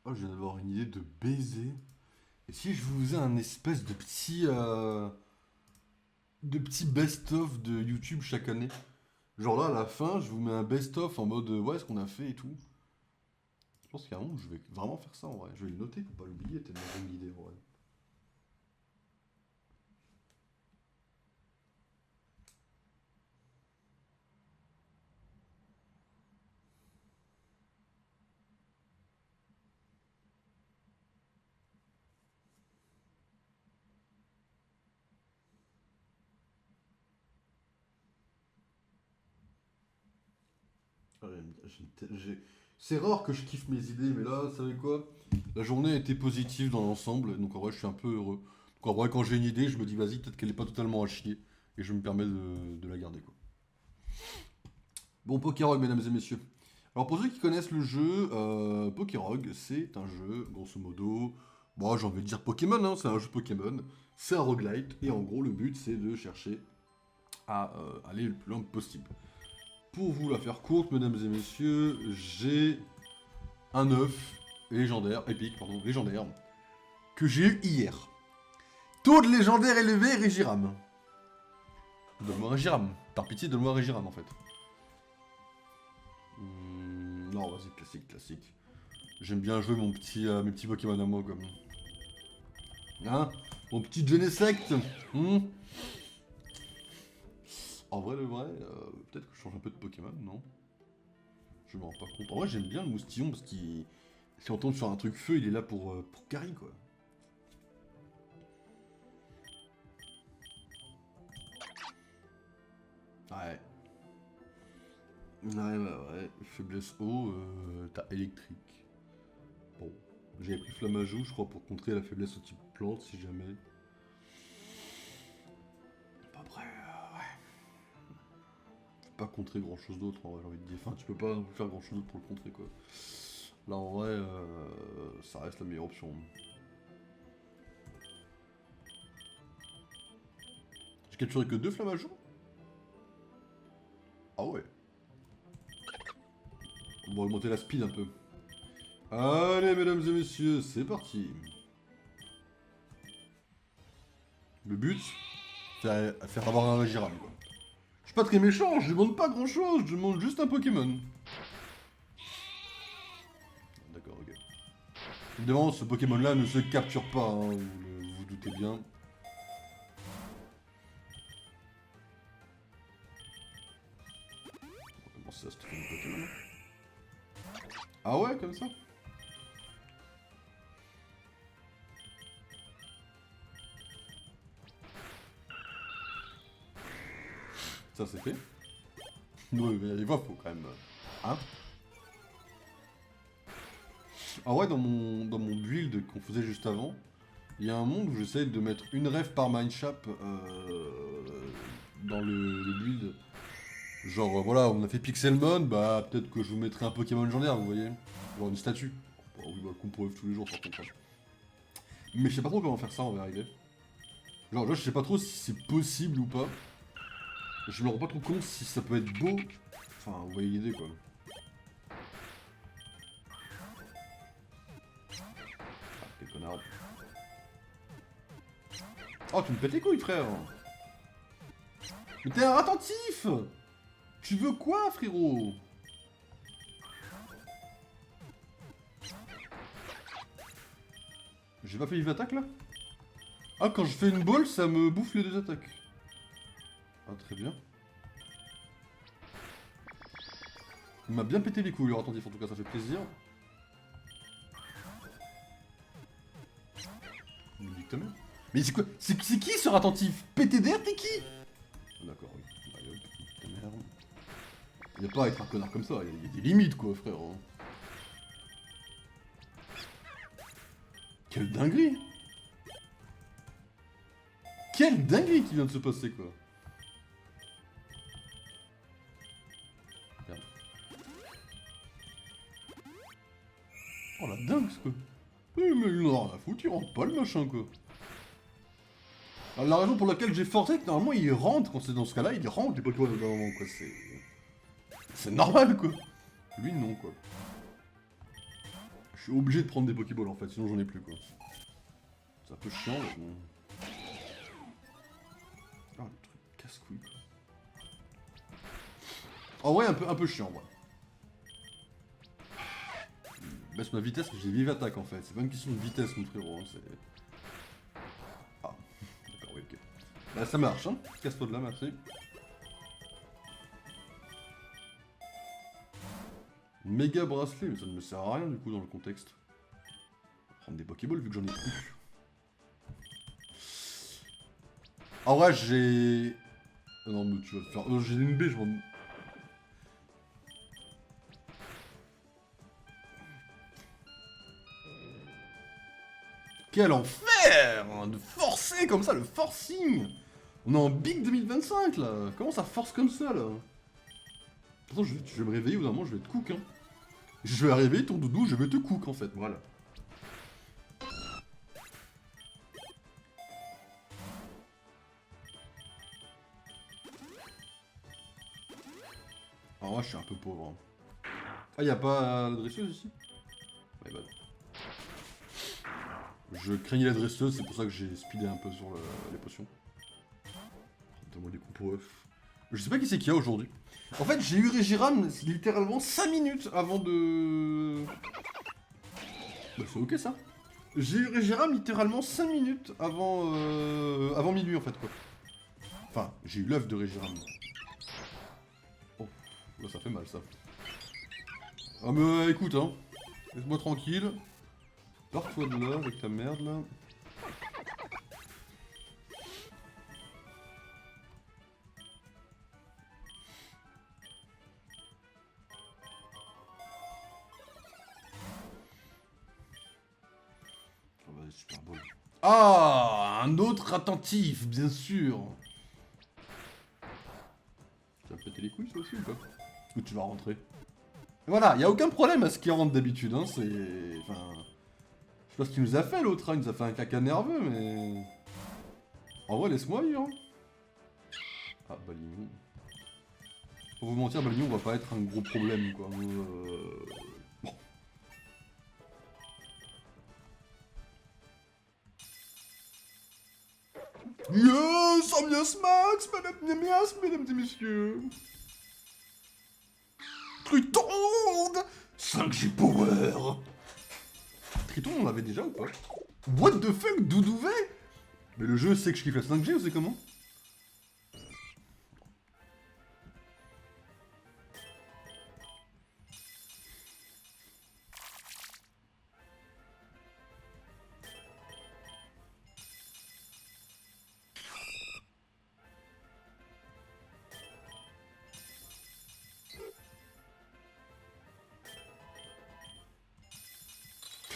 Oh, je viens d'avoir une idée de baiser. Et si je vous faisais un espèce de petit best-of de YouTube chaque année? Genre là, à la fin, je vous mets un best-of en mode ouais, ce qu'on a fait et tout. Je pense qu'il y a un moment où je vais vraiment faire ça en vrai. Je vais le noter pour pas l'oublier, tellement bonne l'idée en vrai. Ah, c'est rare que je kiffe mes idées, mais là, vous savez quoi? La journée a été positive dans l'ensemble, donc en vrai, je suis un peu heureux. Donc en vrai, quand j'ai une idée, je me dis, vas-y, peut-être qu'elle est pas totalement à chier, et je me permets de la garder, quoi. Bon, Pokérog, mesdames et messieurs. Alors, pour ceux qui connaissent le jeu, Pokérog, c'est un jeu, grosso modo, bon, j'ai envie de dire Pokémon, hein, c'est un jeu Pokémon, c'est un roguelite, et en gros, le but, c'est de chercher à aller le plus loin possible. Pour vous la faire courte, mesdames et messieurs, j'ai un œuf légendaire, épique, pardon, légendaire, que j'ai eu hier. Taux de légendaire élevé, Régiram. Donne-moi Régiram. Par pitié, donne-moi Régiram en fait. Non, vas-y, classique, classique. J'aime bien jouer mes petits Pokémon à moi, comme. Hein? Mon petit Genesect. En vrai, le vrai, peut-être que je change un peu de Pokémon, non? Je me rends pas compte. En vrai, j'aime bien le moustillon parce qu'il. Si on tombe sur un truc feu, il est là pour carry, quoi. Ouais. Ouais. Faiblesse eau, t'as électrique. Bon. J'avais pris flamme à joue, je crois, pour contrer la faiblesse au type plante, si jamais. Après, ouais. Pas contrer grand chose d'autre, en vrai, j'ai envie de dire. Enfin, tu peux pas faire grand chose d'autre pour le contrer, quoi. Là, en vrai, ça reste la meilleure option. J'ai capturé que 2 flammes à jour. Ah ouais. On va augmenter la speed un peu. Allez, mesdames et messieurs, c'est parti. Le but, faire avoir un Régiram, quoi. Je suis pas très méchant, je demande pas grand chose, je demande juste un Pokémon. D'accord, ok. Évidemment, ce Pokémon-là ne se capture pas, hein, vous vous doutez bien. On va commencer à stuffer les Pokémon. Ah ouais, comme ça? Ça c'est fait. Ouais, mais il va, faut quand même. Hein? Ah ouais, dans mon build qu'on faisait juste avant, il y a un monde où j'essaie de mettre une rêve par Mindshap dans le build. Genre, voilà, on a fait Pixelmon, bah peut-être que je vous mettrai un Pokémon légendaire, vous voyez. Genre une statue. Bon, oui, bah, qu'on pourrait tous les jours, par contre. Hein. Mais je sais pas trop comment faire ça en vérité. Genre, je sais pas trop si c'est possible ou pas. Je me rends pas trop compte si ça peut être beau. Enfin, vous voyez l'idée quoi. Ah, t'es connard. Oh, tu me pètes les couilles, frère. Mais t'es un attentif. Tu veux quoi, frérot? J'ai pas fait une attaque là? Ah, quand je fais une balle, ça me bouffe les 2 attaques. Ah, très bien. Il m'a bien pété les couilles, leur attentif, en tout cas, ça fait plaisir. Il me dit que ta mère. Mais c'est quoi? C'est qui ce attentif? PTDR, t'es qui? Ah, d'accord, oui. Allez, hop, ta mère. Il y a pas à être un connard comme ça, il y a des limites, quoi, frère. Hein. Quelle dinguerie! Quelle dinguerie qui vient de se passer, quoi! Merde. Oh la dingue, quoi! Mais il en a rien à foutre, il rentre pas le machin, quoi! Alors, la raison pour laquelle j'ai forcé, c'est que normalement il rentre, quand c'est dans ce cas-là, il rentre les Pokémon au bout d'un moment, quoi. C'est normal, quoi! Lui, non, quoi. Je suis obligé de prendre des Pokéballs en fait, sinon j'en ai plus quoi. C'est un peu chiant mais bon. Ah, le truc casse-couille quoi. En vrai, un peu chiant, ouais. Baisse ma vitesse, mais j'ai vive attaque en fait. C'est pas une question de vitesse, mon frérot. Hein, c'est. Ah, d'accord, oui, ok. Bah, ça marche, hein. Casse-toi de là, merci. Méga bracelet, mais ça ne me sert à rien du coup dans le contexte. Prendre des Pokéballs vu que j'en ai plus. En vrai, j'ai. Non, mais tu vas te faire. Non, j'ai une baie, je m'en. Quel enfer de forcer comme ça, le forcing. On est en Big 2025 là. Comment ça force comme ça là? Attends, je vais me réveiller, au bout d'un moment, je vais te cook, hein. Je vais arriver, ton doudou, je vais te cook, en fait, voilà. Alors moi, je suis un peu pauvre. Hein. Ah, y'a pas la dresseuse ici? Ouais, bah. Je craignais la dresseuse, c'est pour ça que j'ai speedé un peu sur les potions. Donne-moi des coups pour œufs. Je sais pas qui c'est qu'il y a aujourd'hui. En fait, j'ai eu Régiram littéralement 5 minutes avant de... Bah, c'est ok ça. J'ai eu Régiram littéralement 5 minutes avant minuit en fait quoi. Enfin, j'ai eu l'œuf de Régiram. Oh, là ça fait mal ça. Ah mais écoute hein, laisse-moi tranquille. Pars-toi de là avec ta merde là. Oh bah super beau. Ah, un autre attentif, bien sûr. Tu vas péter les couilles ça aussi ou pas? Ou tu vas rentrer? Et voilà, y a aucun problème à ce qu'il rentre d'habitude, hein, c'est... Enfin... Je sais pas ce qu'il nous a fait l'autre, hein, il nous a fait un caca nerveux, mais... En vrai, laisse-moi y, hein. Ah, Balignon. Pour vous mentir, Balignon va pas être un gros problème, quoi. Bon. Yes, ambiance max, mesdames et messieurs. Triton 5G Power. Triton, on l'avait déjà ou pas? What the fuck, Doudouvet? Mais le jeu sait que je kiffe la 5G ou c'est comment?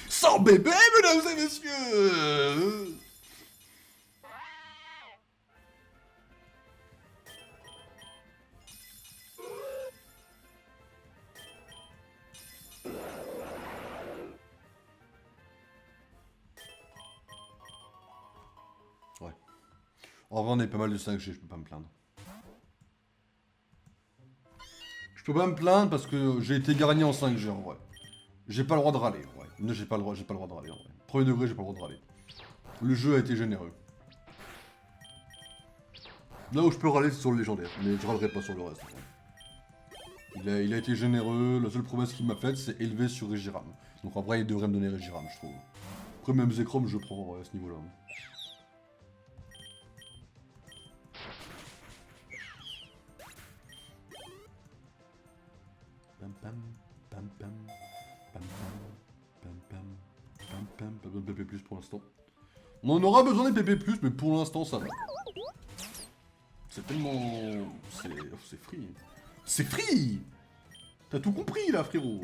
Sans bébé, mesdames et messieurs. Ouais. En vrai, on est pas mal de 5G, je peux pas me plaindre. Je peux pas me plaindre parce que j'ai été gagné en 5G en vrai. J'ai pas le droit de râler, ouais. Non, j'ai pas le droit de râler en vrai. Premier degré, j'ai pas le droit de râler. Le jeu a été généreux. Là où je peux râler, c'est sur le légendaire, mais je râlerai pas sur le reste. Il a été généreux, la seule promesse qu'il m'a faite, c'est élevé sur Régiram. Donc en vrai, il devrait me donner Régiram, je trouve. Après, même Zekrom, je prends à ce niveau-là. Pam pam, pam pam, pam pam, pam pam, pam pam, pas besoin de PP+, pour l'instant. On en aura besoin des PP+, mais pour l'instant, ça va. C'est tellement... C'est free. C'est free. T'as tout compris, là, frérot.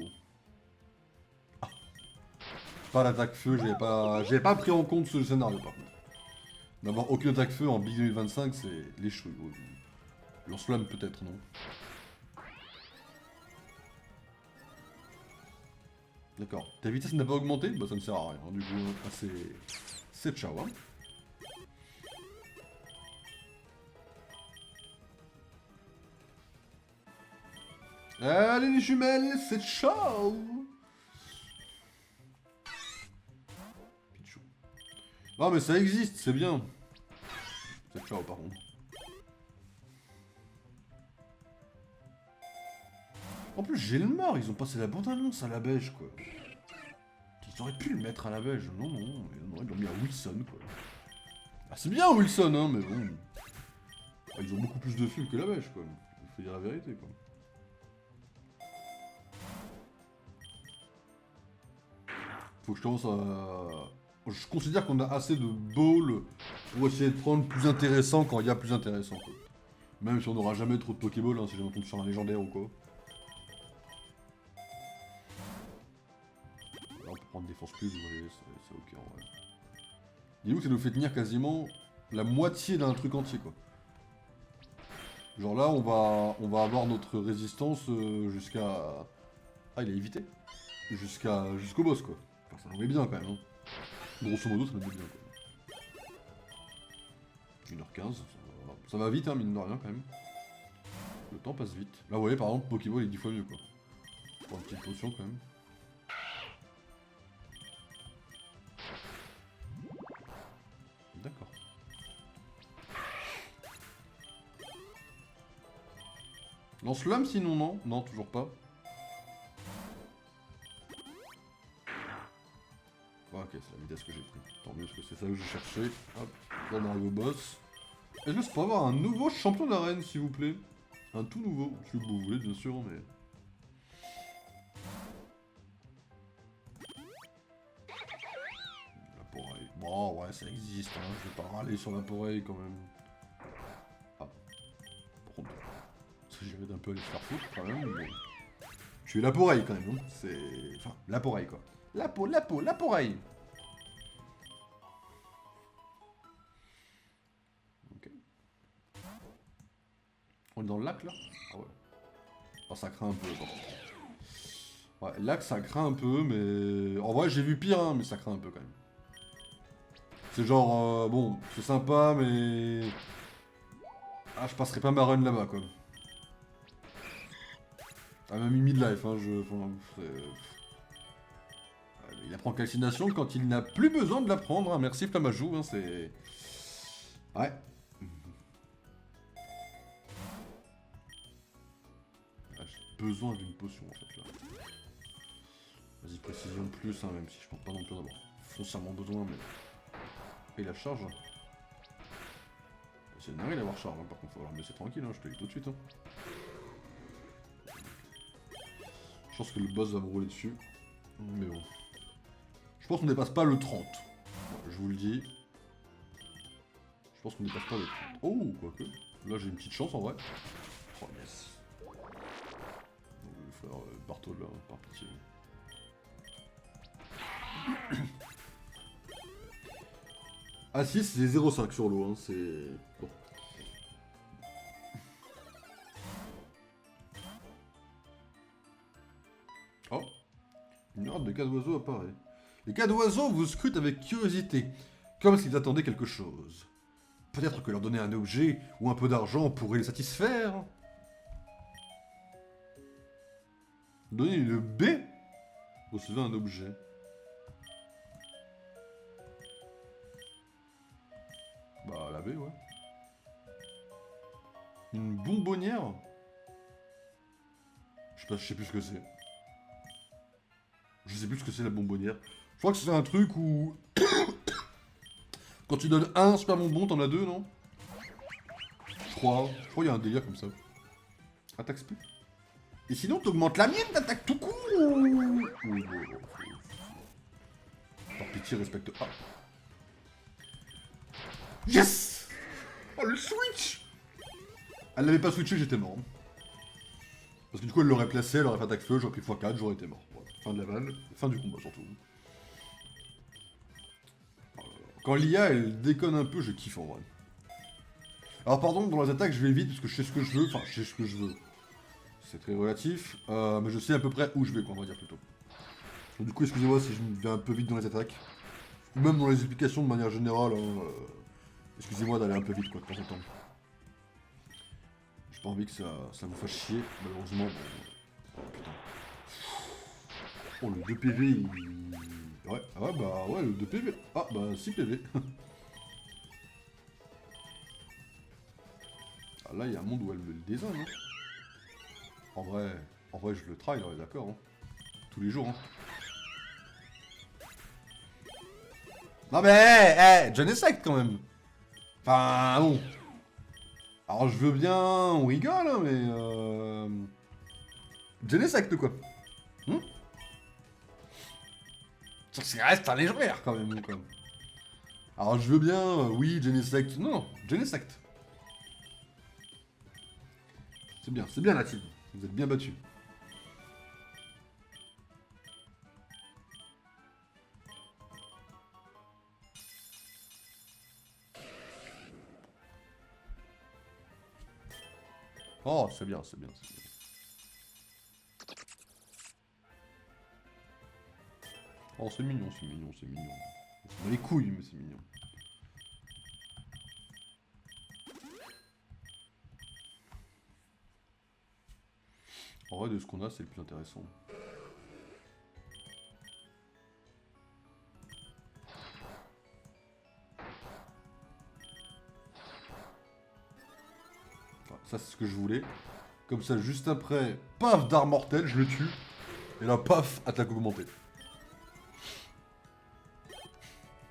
Ah. Pas l'attaque feu, j'avais pas pris en compte ce scénario, par contre. D'avoir aucune attaque feu en Big 2025, c'est les cheveux. Lance-flamme, peut-être, non? D'accord. Ta vitesse n'a pas augmenté? Bah ça ne sert à rien, du coup, c'est ciao, hein. Allez les jumelles, c'est ciao. Non mais ça existe, c'est bien. C'est ciao par contre. En plus j'ai le mort, ils ont passé la bande-annonce à la beige quoi. Ils auraient pu le mettre à la beige. Non, ils l'ont mis à Wilson quoi. Ah c'est bien Wilson hein, mais bon. Ah, ils ont beaucoup plus de films que la beige quoi. Il faut dire la vérité quoi. Faut que je commence à... Je considère qu'on a assez de balls pour essayer de prendre plus intéressant quand il y a plus intéressant quoi. Même si on n'aura jamais trop de Pokéball, hein, si jamais on tombe sur un légendaire ou quoi. Là on peut prendre défense plus, vous voyez, c'est ok en vrai. Dis-nous que ça nous fait tenir quasiment la moitié d'un truc entier quoi. Genre là on va avoir notre résistance jusqu'à... Ah il a évité. Jusqu'au boss quoi. Enfin ça nous met bien quand même hein. Grosso modo ça nous met bien quoi. 1h15, ça va vite hein mine de rien quand même. Le temps passe vite. Là vous voyez par exemple Pokéball est 10 fois mieux quoi. Pour une petite potion quand même. D'accord. Lance-flamme sinon non? Non toujours pas. Ok, c'est la vitesse que j'ai pris. Tant mieux, parce que c'est ça que je cherchais. Hop, là on arrive au boss. Est-ce que je peux avoir un nouveau champion d'arène, s'il vous plaît? Un tout nouveau, si vous voulez, bien sûr, mais... La poreille. Bon, ouais, ça existe, hein. Je vais pas râler sur la poreille, quand même. Ah. Par contre, j'irais un peu aller se faire foutre, quand même, mais... Je suis la poreille, quand même, hein. C'est... Enfin, la poreille, quoi. La poreille. Ok. On est dans le lac, là? Ah ouais. Oh, ça craint un peu, quoi. Ouais, lac, ça craint un peu, mais... En vrai, j'ai vu pire, hein, mais ça craint un peu, quand même. C'est genre, bon, c'est sympa, mais... Ah, je passerai pas ma run là-bas, quoi. Ah, même mid-life, hein, Enfin, il apprend calcination quand il n'a plus besoin de l'apprendre, hein. Merci Flamajou, hein, c'est... Ouais. Ah, j'ai besoin d'une potion, en fait, là. Vas-y, précision de plus, hein, même si je pense pas non plus en avoir foncièrement besoin, mais... Et la charge. C'est dingue d'avoir charge, hein, par contre, faut leur laisser tranquille, hein, je te dis tout de suite. Hein. Je pense que le boss va me rouler dessus. Mais bon. Je pense qu'on dépasse pas le 30. Ouais, je vous le dis. Je pense qu'on dépasse pas le 30. Oh, quoique. Là, j'ai une petite chance en vrai. Oh, yes. Donc, le frère Bartol, là, par pitié. Ah si, c'est 0,5 sur l'eau, hein, c'est... Bon. Oh, une horde de cas d'oiseaux apparaît. Les cas d'oiseaux vous scrutent avec curiosité, comme s'ils attendaient quelque chose. Peut-être que leur donner un objet ou un peu d'argent pourrait les satisfaire. Donner une baie? Recevez un objet. Bah, la baie, ouais. Une bonbonnière? Je sais plus ce que c'est. Je sais plus ce que c'est la bonbonnière. Je crois que c'est un truc où... Quand tu donnes un super bonbon, t'en as deux, non? Je crois qu'il y a un délire comme ça. Attaque speed. Et sinon, t'augmentes la mienne d'attaque tout court ou... Par pitié, respecte... Ah. Yes! Oh, le switch! Elle l'avait pas switché, j'étais mort. Parce que du coup, elle l'aurait placé, elle aurait fait attaque feu, j'aurais pris x4, j'aurais été mort. Voilà. Fin de la vanne, fin du combat surtout. Quand l'IA, elle déconne un peu, je kiffe en vrai. Alors pardon, dans les attaques, je vais vite parce que je sais ce que je veux. Enfin, je sais ce que je veux. C'est très relatif. Mais je sais à peu près où je vais, quoi, on va dire plutôt. Donc, du coup, excusez-moi si je vais un peu vite dans les attaques. Ou même dans les explications de manière générale. Hein, excusez-moi d'aller un peu vite, quoi, de temps en temps. J'ai pas envie que ça vous fasse chier, malheureusement. Bon... Oh putain. Oh, le 2 PV, il... Ouais, ah ouais, bah ouais, le 2 PV. Ah bah 6 PV. Ah, là, il y a un monde où elle me le désigne, hein. En vrai, je le try, on est d'accord, hein. Tous les jours, hein. Non mais, Genesect quand même. Enfin, bon. Alors, je veux bien, on rigole, hein, mais Genesect, quoi. Ça reste un légendaire, quand même, quoi. Alors, je veux bien, oui, Genesect. Non, non, Genesect. C'est bien la team. Vous êtes bien battus. Oh, c'est bien, c'est bien, c'est bien. Oh, c'est mignon, c'est mignon, c'est mignon. C'est dans les couilles, mais c'est mignon. En vrai, de ce qu'on a, c'est le plus intéressant. Voilà, ça, c'est ce que je voulais. Comme ça, juste après, paf, d'art mortel, je le tue. Et là, paf, attaque augmentée.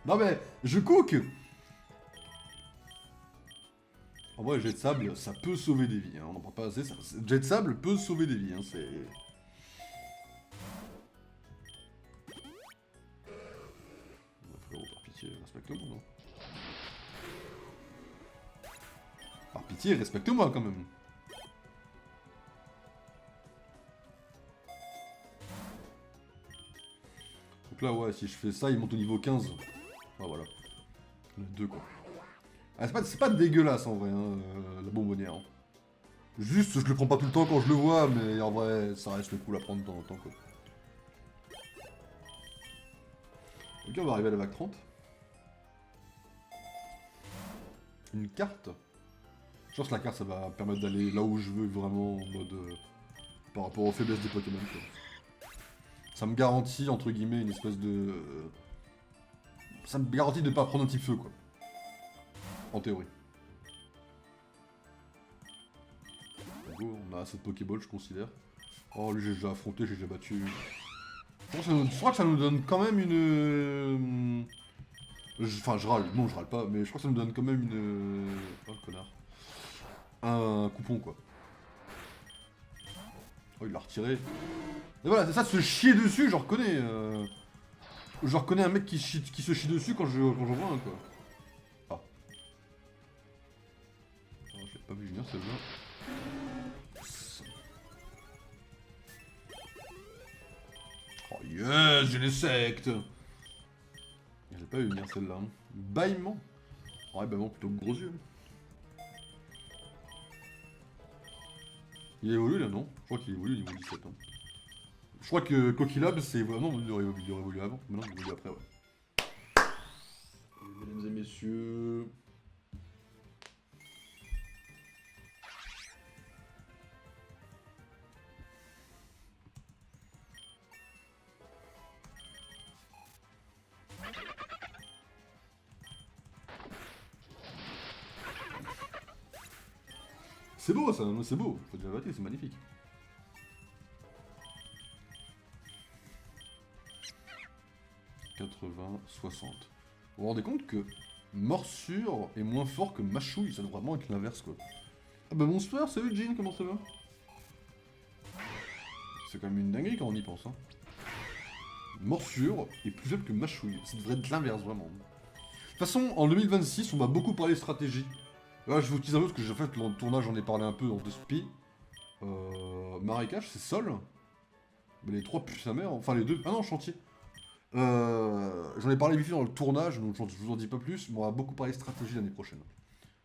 Non mais, je cook. En vrai, jet de sable, ça peut sauver des vies, hein. On n'en parle pas assez. Jet de sable peut sauver des vies, hein. C'est... Frérot, par pitié, respecte-moi, non? Par pitié, respecte-moi, quand même. Donc là, ouais, si je fais ça, il monte au niveau 15. Ah, voilà. Le 2, quoi. Ah, c'est pas dégueulasse, en vrai, hein, la bonbonnière, hein. Juste, je le prends pas tout le temps quand je le vois, mais en vrai, ça reste le coup à prendre de temps en temps, quoi. Ok, on va arriver à la vague 30. Une carte. Je pense que la carte, ça va permettre d'aller là où je veux, vraiment, en mode... par rapport aux faiblesses des Pokémon, quoi. Ça me garantit, entre guillemets, une espèce de... ça me garantit de ne pas prendre un type feu, quoi. En théorie. On a assez de Pokéball, je considère. Oh, lui, j'ai déjà affronté, j'ai déjà battu. Je crois que ça nous donne quand même une... Enfin, je râle. Non, je râle pas, mais je crois que ça nous donne quand même une... Oh, le connard. Un coupon, quoi. Oh, il l'a retiré. Et voilà, c'est ça, se chier dessus, je reconnais. Je reconnais un mec qui se chie dessus quand j'en vois un, quoi. Ah. Oh, je l'ai pas vu venir, celle-là. Oh yes, j'ai les sectes. J'ai pas vu venir celle-là. Hein. Bâillement. Ouais, bah bon, plutôt que gros yeux. Il a évolué là, non? Je crois qu'il évolue au niveau 17. Hein. Je crois que Coquillab, c'est... Non, il aurait évolué avant. Mais non, il évolue après, ouais. Mesdames et messieurs... C'est beau ça, c'est beau. Faut déjà battre, c'est magnifique. « 80, 60. Vous vous rendez compte que morsure est moins fort que mâchouille, ça devrait vraiment être l'inverse quoi. Ah bah Monster, salut Jean, comment ça va? C'est quand même une dinguerie quand on y pense. Hein. Morsure est plus faible que mâchouille, ça devrait être l'inverse vraiment. De toute façon, en 2026, on va beaucoup parler stratégie. Là, je vous utilise un peu parce que j'ai fait le tournage, j'en ai parlé un peu dans The Spi. Marécage, c'est sol. Mais les trois puent sa mère, enfin les deux. Ah non, chantier. J'en ai parlé vite fait dans le tournage, donc je vous en dis pas plus, mais on va beaucoup parler stratégie l'année prochaine.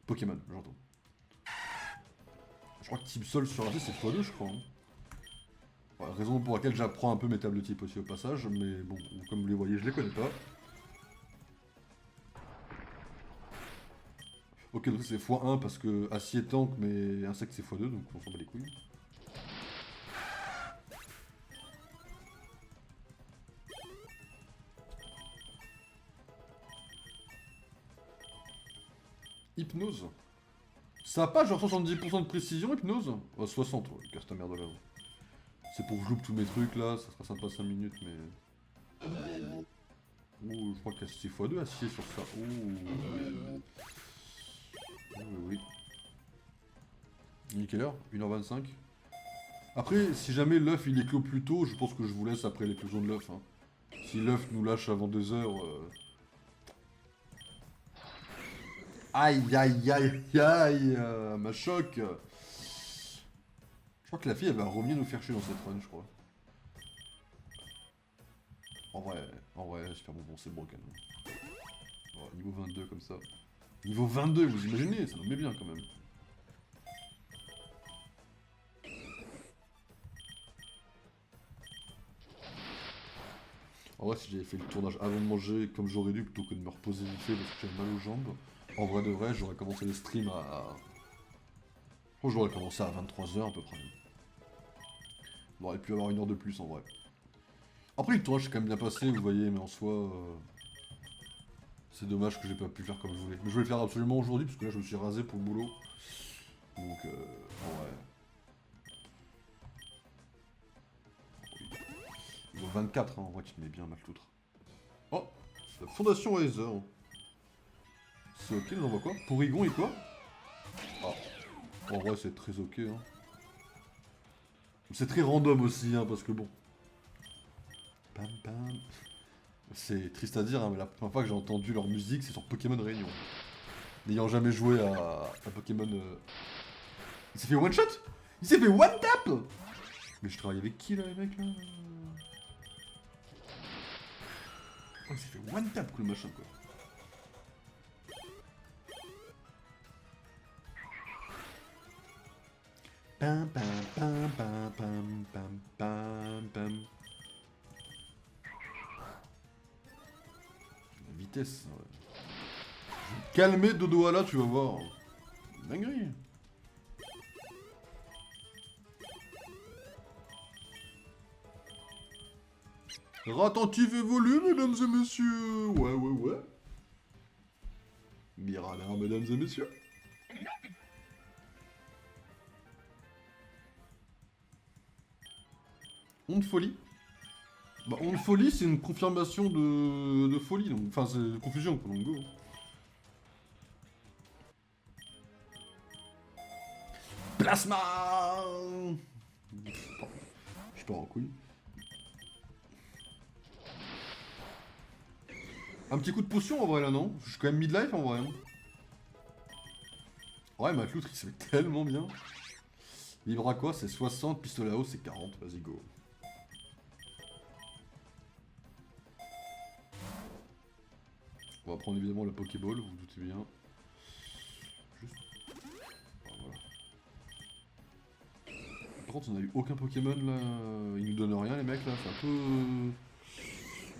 Pokémon, j'entends. Je crois que type sol sur AC c'est x2, je crois. Hein. Ouais, raison pour laquelle j'apprends un peu mes tables de type aussi au passage, mais bon, comme vous les voyez, je les connais pas. Ok, donc c'est x1 parce que acier tank, mais insecte c'est x2, donc on s'en bat les couilles. Hypnose. Ça a pas genre 70% de précision, hypnose? 60, ouais, casse ta merde là. C'est pour que je loupe tous mes trucs là, ça sera sympa 5 minutes, mais... Ouh, je crois qu'il y a 6 x 2 acier sur ça. Ouh. Oui, oui. Il est quelle heure? 1h25. Après, si jamais l'œuf il éclot plus tôt, je pense que je vous laisse après l'éclosion de l'œuf. Hein. Si l'œuf nous lâche avant 2 heures... Aïe aïe aïe aïe ma choc. Je crois que la fille elle va revenir nous faire chier dans cette run, je crois. En vrai, super bon, c'est broken. Ouais, niveau 22 comme ça. Niveau 22, vous imaginez, ça nous met bien quand même. En vrai, si j'avais fait le tournage avant de manger comme j'aurais dû plutôt que de me reposer vite fait parce que j'avais mal aux jambes, en vrai de vrai, j'aurais commencé le stream à... Je crois que j'aurais commencé à 23h à peu près. On aurait pu avoir 1 heure de plus en vrai. Après le tournage s'est quand même bien passé, vous voyez, mais en soi... C'est dommage que j'ai pas pu faire comme je voulais. Mais je voulais le faire absolument aujourd'hui parce que là je me suis rasé pour le boulot. Donc en vrai... Niveau 24, hein, en vrai tu te mets bien mal l'outre. Oh, la Fondation Razer. C'est ok, nous envoie quoi? Porygon et quoi? Ah, en vrai c'est très ok. Hein. C'est très random aussi, hein, parce que bon. Pam pam. C'est triste à dire, hein, mais la première fois que j'ai entendu leur musique, c'est sur Pokémon Réunion. N'ayant jamais joué à Pokémon... Il s'est fait one shot? Il s'est fait one tap? Mais je travaille avec qui là, les mecs là? Oh, il s'est fait one tap, quoi, le machin, quoi. Pam pam pam pam pam pam pam pam. La vitesse. Ouais. Calmer Dodoala, tu vas voir. Dinguerie. Attentif évolue, mesdames et messieurs. Ouais, ouais, ouais. Mirador, mesdames et messieurs. Onde folie. Bah, onde folie, c'est une confirmation de folie. Donc... Enfin, c'est de confusion, quoi. Donc, go. Plasma. Je pars en couille. Un petit coup de potion en vrai là, non? Je suis quand même midlife en vrai. Hein. Ouais, ma cloutre il se fait tellement bien. Libre à quoi? C'est 60, pistolet à eau c'est 40, vas-y go. On va prendre évidemment la Pokéball, vous vous doutez bien. Juste... Ah, voilà. Par contre on a eu aucun Pokémon là, ils nous donnent rien les mecs là, c'est un peu...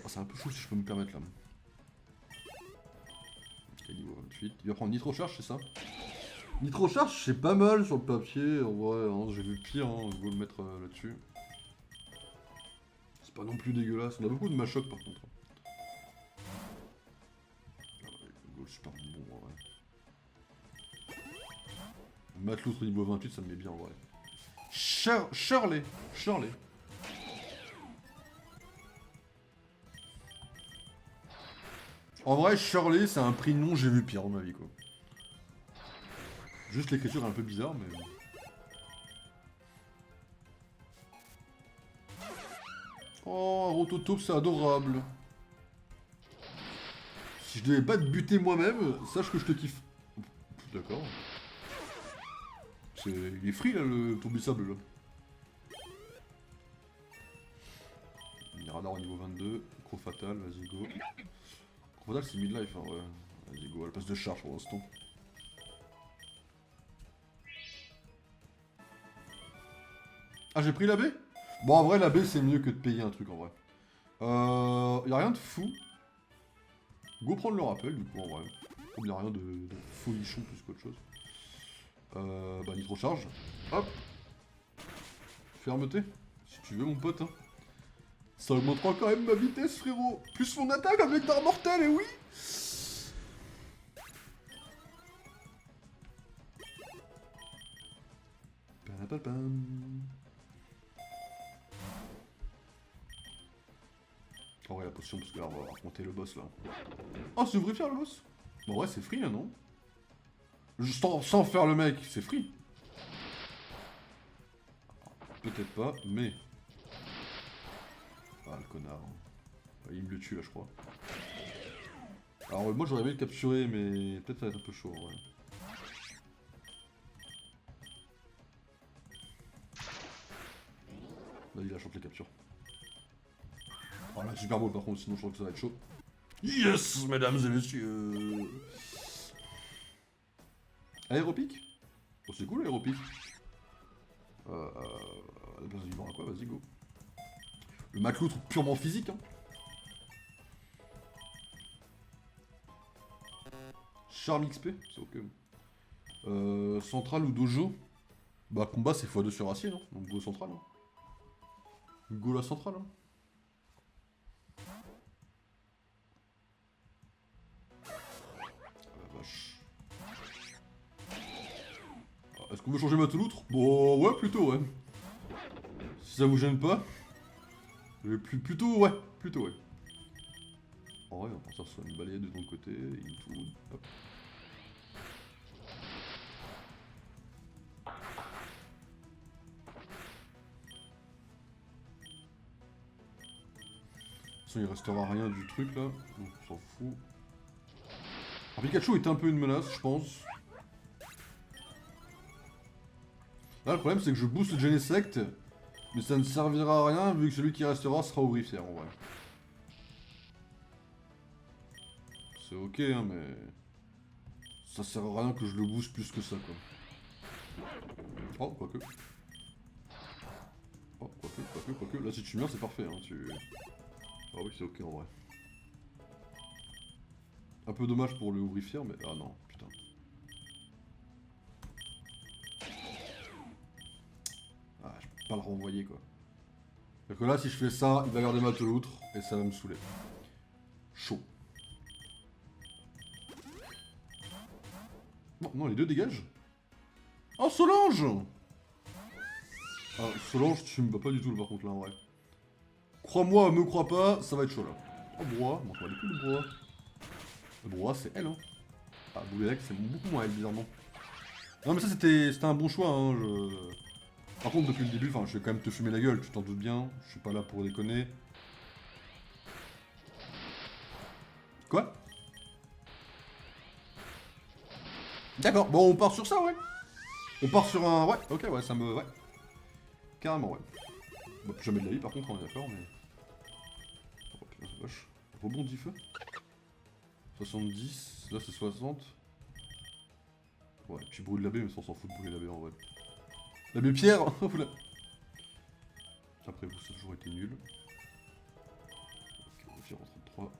Oh, c'est un peu chaud si je peux me permettre là. Ok, niveau 28, il va prendre Nitro Charge c'est ça? Nitro Charge c'est pas mal sur le papier, en vrai, hein, j'ai vu pire, hein, je vais le mettre là-dessus. C'est pas non plus dégueulasse, on a beaucoup de machoc par contre. Super bon en vrai. Matelot au niveau 28 ça me met bien en vrai. Shirley. En vrai Shirley c'est un prix non j'ai vu pire dans ma vie quoi. Juste l'écriture est un peu bizarre mais... Oh un Rototope c'est adorable. Si je devais pas te buter moi-même, sache que je te kiffe. D'accord. Il est free là le tour du sable là. Mirador au niveau 22, Croc Fatal, vas-y go. Croc Fatal c'est midlife hein ouais. Vas-y go, elle passe de charge pour l'instant. Ah j'ai pris la baie? Bon en vrai la baie c'est mieux que de payer un truc en vrai. Y'a rien de fou. Go prendre le rappel du coup en vrai. Comme y'a rien de folichon plus qu'autre chose. Bah nitro charge. Hop. Fermeté. Si tu veux mon pote. Hein. Ça augmentera quand même ma vitesse frérot. Plus mon attaque avec d'art mortel et oui. Oh ouais, la potion, parce que là, on va affronter le boss, là. Oh, c'est vrai faire le boss? Bon, ouais, c'est free, là, non? Juste sans faire le mec, c'est free. Peut-être pas, mais... Ah, le connard. Il me le tue, là, je crois. Alors, moi, j'aurais aimé le capturer, mais peut-être ça va être un peu chaud, ouais. Vas-y, là, chante les captures. Oh là, super beau, par contre, sinon je crois que ça va être chaud. Yes, mesdames et messieurs. Aéropic. Oh, c'est cool, l'aéropic. La place du vent à quoi, vas-y, go. Le macloutre purement physique, hein. Charme XP, c'est ok. Central ou dojo? Bah, combat, c'est x2 sur acier, non? Donc, go central, hein. Go la centrale, hein. Ah la vache. Est-ce qu'on veut changer ma touloutre? Bon, ouais, plutôt, ouais. Si ça vous gêne pas. Plutôt, ouais. Plutôt, ouais. En vrai, on va partir sur une balayette de ton côté, une tour, hop. De toute façon, il restera rien du truc, là. Donc, on s'en fout. Alors, Pikachu était un peu une menace, je pense. Là, le problème, c'est que je booste le Genesect, mais ça ne servira à rien, vu que celui qui restera sera au Griffière, en vrai. C'est ok, hein, mais... ça sert à rien que je le booste plus que ça, quoi. Oh, quoique. Oh, quoique. Là, si tu meurs, c'est parfait, hein, tu... Ah oui, c'est ok, en vrai. Un peu dommage pour le Griffière, mais... Ah non, putain. Ah, je peux pas le renvoyer, quoi. C'est que là, si je fais ça, il va garder ma touloutre, et ça va me saouler. Chaud. Non, les deux dégagent. Oh, Solange! Ah, Solange, tu me bats pas du tout, par contre, là, en vrai. Crois-moi, me crois pas, ça va être chaud, là. Oh, Broa. Bon, je vois les coups de Broa. Broa, c'est elle, hein. Ah, Boulélec, c'est beaucoup moins elle, bizarrement. Non, mais ça, c'était un bon choix, hein, Par contre, depuis le début, enfin, je vais quand même te fumer la gueule, tu t'en doutes bien. Je suis pas là pour déconner. Quoi? D'accord, bon, on part sur ça, ouais. On part sur un... Ouais, ok, ouais, ça me... Ouais. Carrément, ouais. Bah, plus jamais de la vie, par contre, on est d'accord, mais... Oh, putain, c'est vache. Rebondit feu. 70, là c'est 60. Ouais, puis brûle l'abbé, mais ça on s'en fout de brûler l'abbé en vrai. L'abbé Pierre. Après vous, ça a toujours été nul. Ok, on va faire en 33.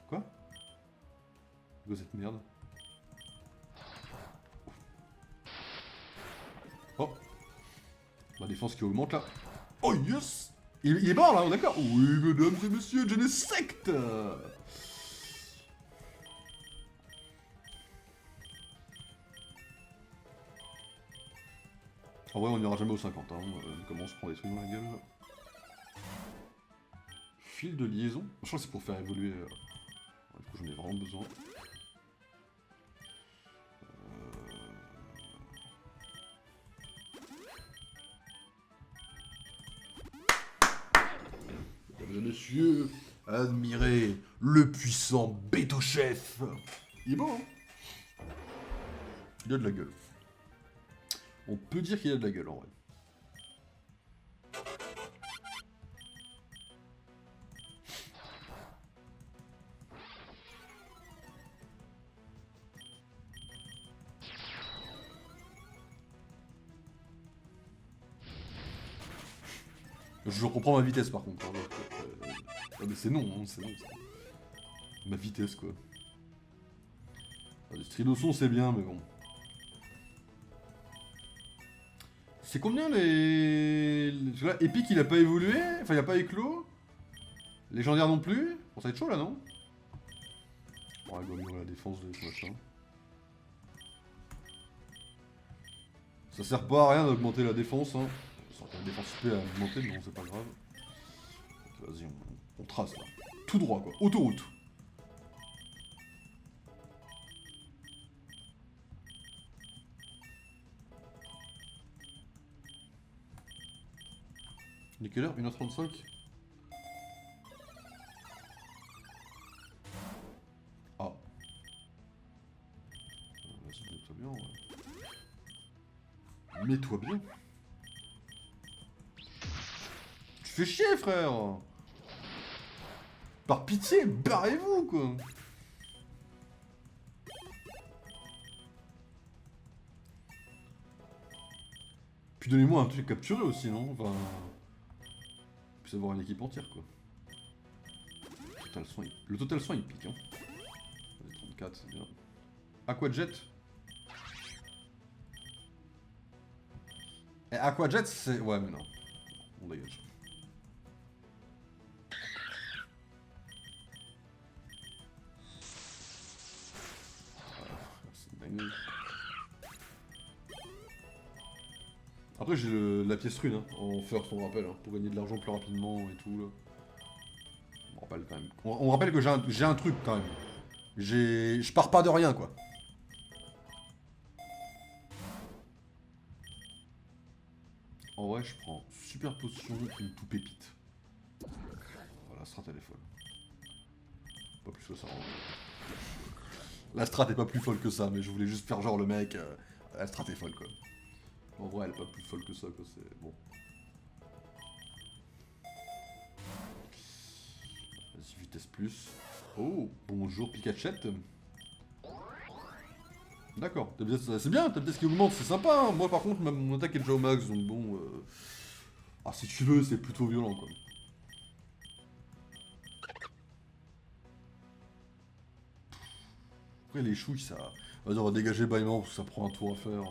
Quoi? Quoi cette merde? Oh. Ma défense qui augmente là. Oh yes. Il est mort là, on est d'accord? Oui, mesdames et messieurs, Genesect. En vrai, on n'ira jamais au 50, hein. Comment on se prend des trucs dans la gueule. Fil de liaison. Je crois que c'est pour faire évoluer. Du coup, j'en ai vraiment besoin. Mesdames et messieurs, admirez le puissant Béto-Chef. Il est beau, hein? Il a de la gueule. On peut dire qu'il a de la gueule, en vrai. Je reprends ma vitesse, par contre. Hein, mais c'est non, hein, c'est non. Ma vitesse, quoi. Les Stridosons, c'est bien, mais bon. C'est combien les... Tu vois, Epic, il a pas évolué? Enfin, il a pas éclos? Légendaire non plus? Bon, ça va être chaud, là, non? Bon, elle doit améliorer la défense de ce machin. Ça sert pas à rien d'augmenter la défense, hein. Ça la défense UP à augmenter, mais bon, c'est pas grave. Vas-y, on trace là. Tout droit quoi, autoroute. Il est quelle heure? 1h35. Ah. Vas-y, mets-toi bien, ouais. Mets-toi bien. Tu fais chier, frère. Par pitié, barrez-vous, quoi. Puis donnez-moi un truc à capturer aussi, non? Enfin... Puis avoir une équipe entière, quoi. Le total soin, il pique, hein. 34, c'est bien. Aquajet. Et Aquajet, c'est... Ouais, mais non. On dégage. C'est dingue. Après, j'ai la pièce rune, hein, en first, on rappelle, hein, pour gagner de l'argent plus rapidement et tout, là. On rappelle quand même. On rappelle que j'ai un truc, quand même. Je pars pas de rien, quoi. En vrai, je prends super potion, une tout pépite. Voilà, strat elle est folle. Pas plus que ça. La strat est pas plus folle que ça, mais je voulais juste faire genre le mec. La strat est folle, quoi. En vrai, elle est pas plus folle que ça, quoi. C'est bon. Vas-y, vitesse plus. Oh, bonjour Pikachette. D'accord, c'est bien, ta vitesse qui augmente, c'est sympa. Hein. Moi, par contre, mon attaque est déjà au max, donc bon. Ah, si tu veux, c'est plutôt violent, quoi. Après, les chouilles, ça. Vas-y, on va dégager bâillement parce que ça prend un tour à faire.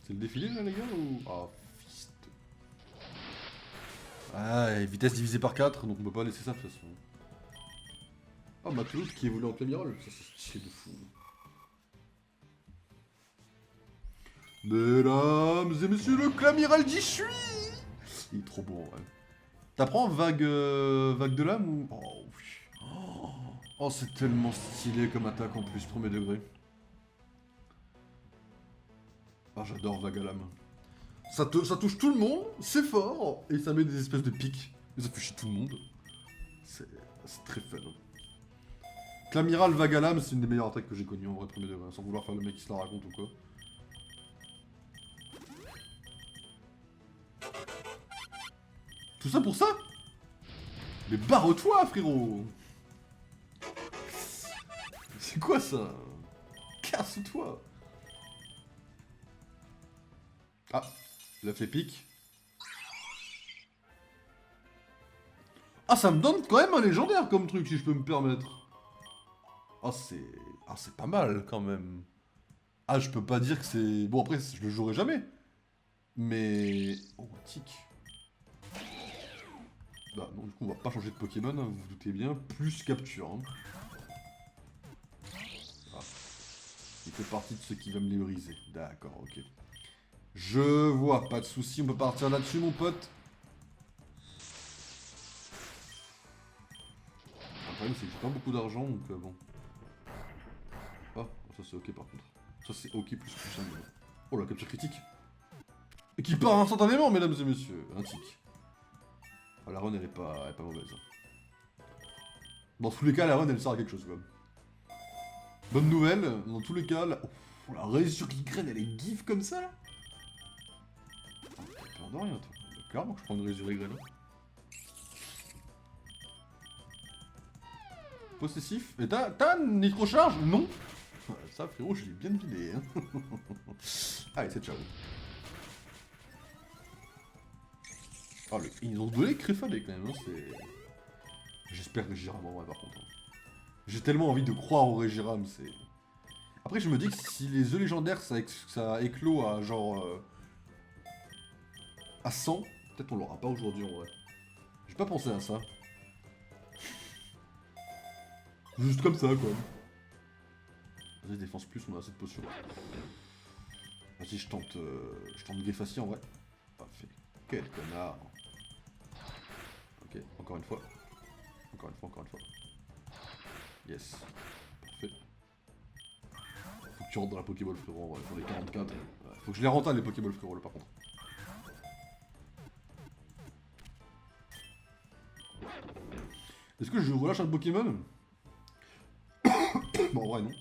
C'est le défilé là, les gars ou... Ah, fist. Ah, et vitesse divisée par 4, donc on peut pas laisser ça de toute façon. Ah, Mateloute qui évolue en Clamiral, ça c'est stylé de fou. Mesdames et messieurs, le Clamiral d'y suis. Il est trop beau en vrai. T'apprends vague, vague de l'âme ou... Oh oui. Oh, c'est tellement stylé comme attaque en plus, premier degré. Ah, j'adore vague à l'âme. Ça touche tout le monde, c'est fort, et ça met des espèces de pics. Et ça fait chier tout le monde. C'est très fun. Clamiral vague à l'âme, c'est une des meilleures attaques que j'ai connues en vrai, premier degré, sans vouloir faire le mec qui se la raconte ou quoi. Tout ça pour ça? Mais barre-toi, frérot! C'est quoi ça? Casse-toi! Ah, il a fait pique. Ah, ça me donne quand même un légendaire comme truc, si je peux me permettre. Ah, c'est pas mal quand même. Ah, je peux pas dire que c'est... Bon, après, je le jouerai jamais. Mais... Oh, tic. Bah non, du coup, on va pas changer de Pokémon, hein, vous vous doutez bien. Plus capture. Hein. Ah. Il fait partie de ceux qui veulent me les briser. D'accord, ok. Je vois, pas de soucis, on peut partir là-dessus, mon pote. Le problème, c'est que j'ai pas beaucoup d'argent, donc bon. Ah, ça c'est ok par contre. Ça c'est ok plus que ça. Oh la capture critique. Et qui part instantanément, mesdames et messieurs. Un tic. Ah, la run elle est pas mauvaise. Dans tous les cas, la run elle sert à quelque chose quoi. Bonne nouvelle, dans tous les cas, oh, la résure qui graine elle est gif comme ça là. T'as peur de rien toi. Clairement que je prends une résure graine. Possessif. Et t'as une nitro-charge? Non. Ça frérot, je l'ai bien vidé. Hein. Allez, c'est ciao. Oh, ils ont donné Créfadé quand même, hein, c'est... J'espère Régiram en vrai par contre. Hein. J'ai tellement envie de croire au Régiram, c'est... Après je me dis que si les œufs légendaires ça éclot à genre... à 100, peut-être on l'aura pas aujourd'hui en vrai. J'ai pas pensé à ça. Juste comme ça, quoi. Vas-y, défense plus, on a assez de potions. Vas-y, je tente Guéfassi en vrai. Parfait. Quel connard. Ok, encore une fois. Encore une fois, encore une fois. Yes. Parfait. Faut que tu rentres dans la Pokéball, frérot, en vrai, pour les 44. Ouais, faut que je les rentable, les Pokéball, frérot, là, par contre. Est-ce que je relâche un Pokémon? Bon, en vrai, non.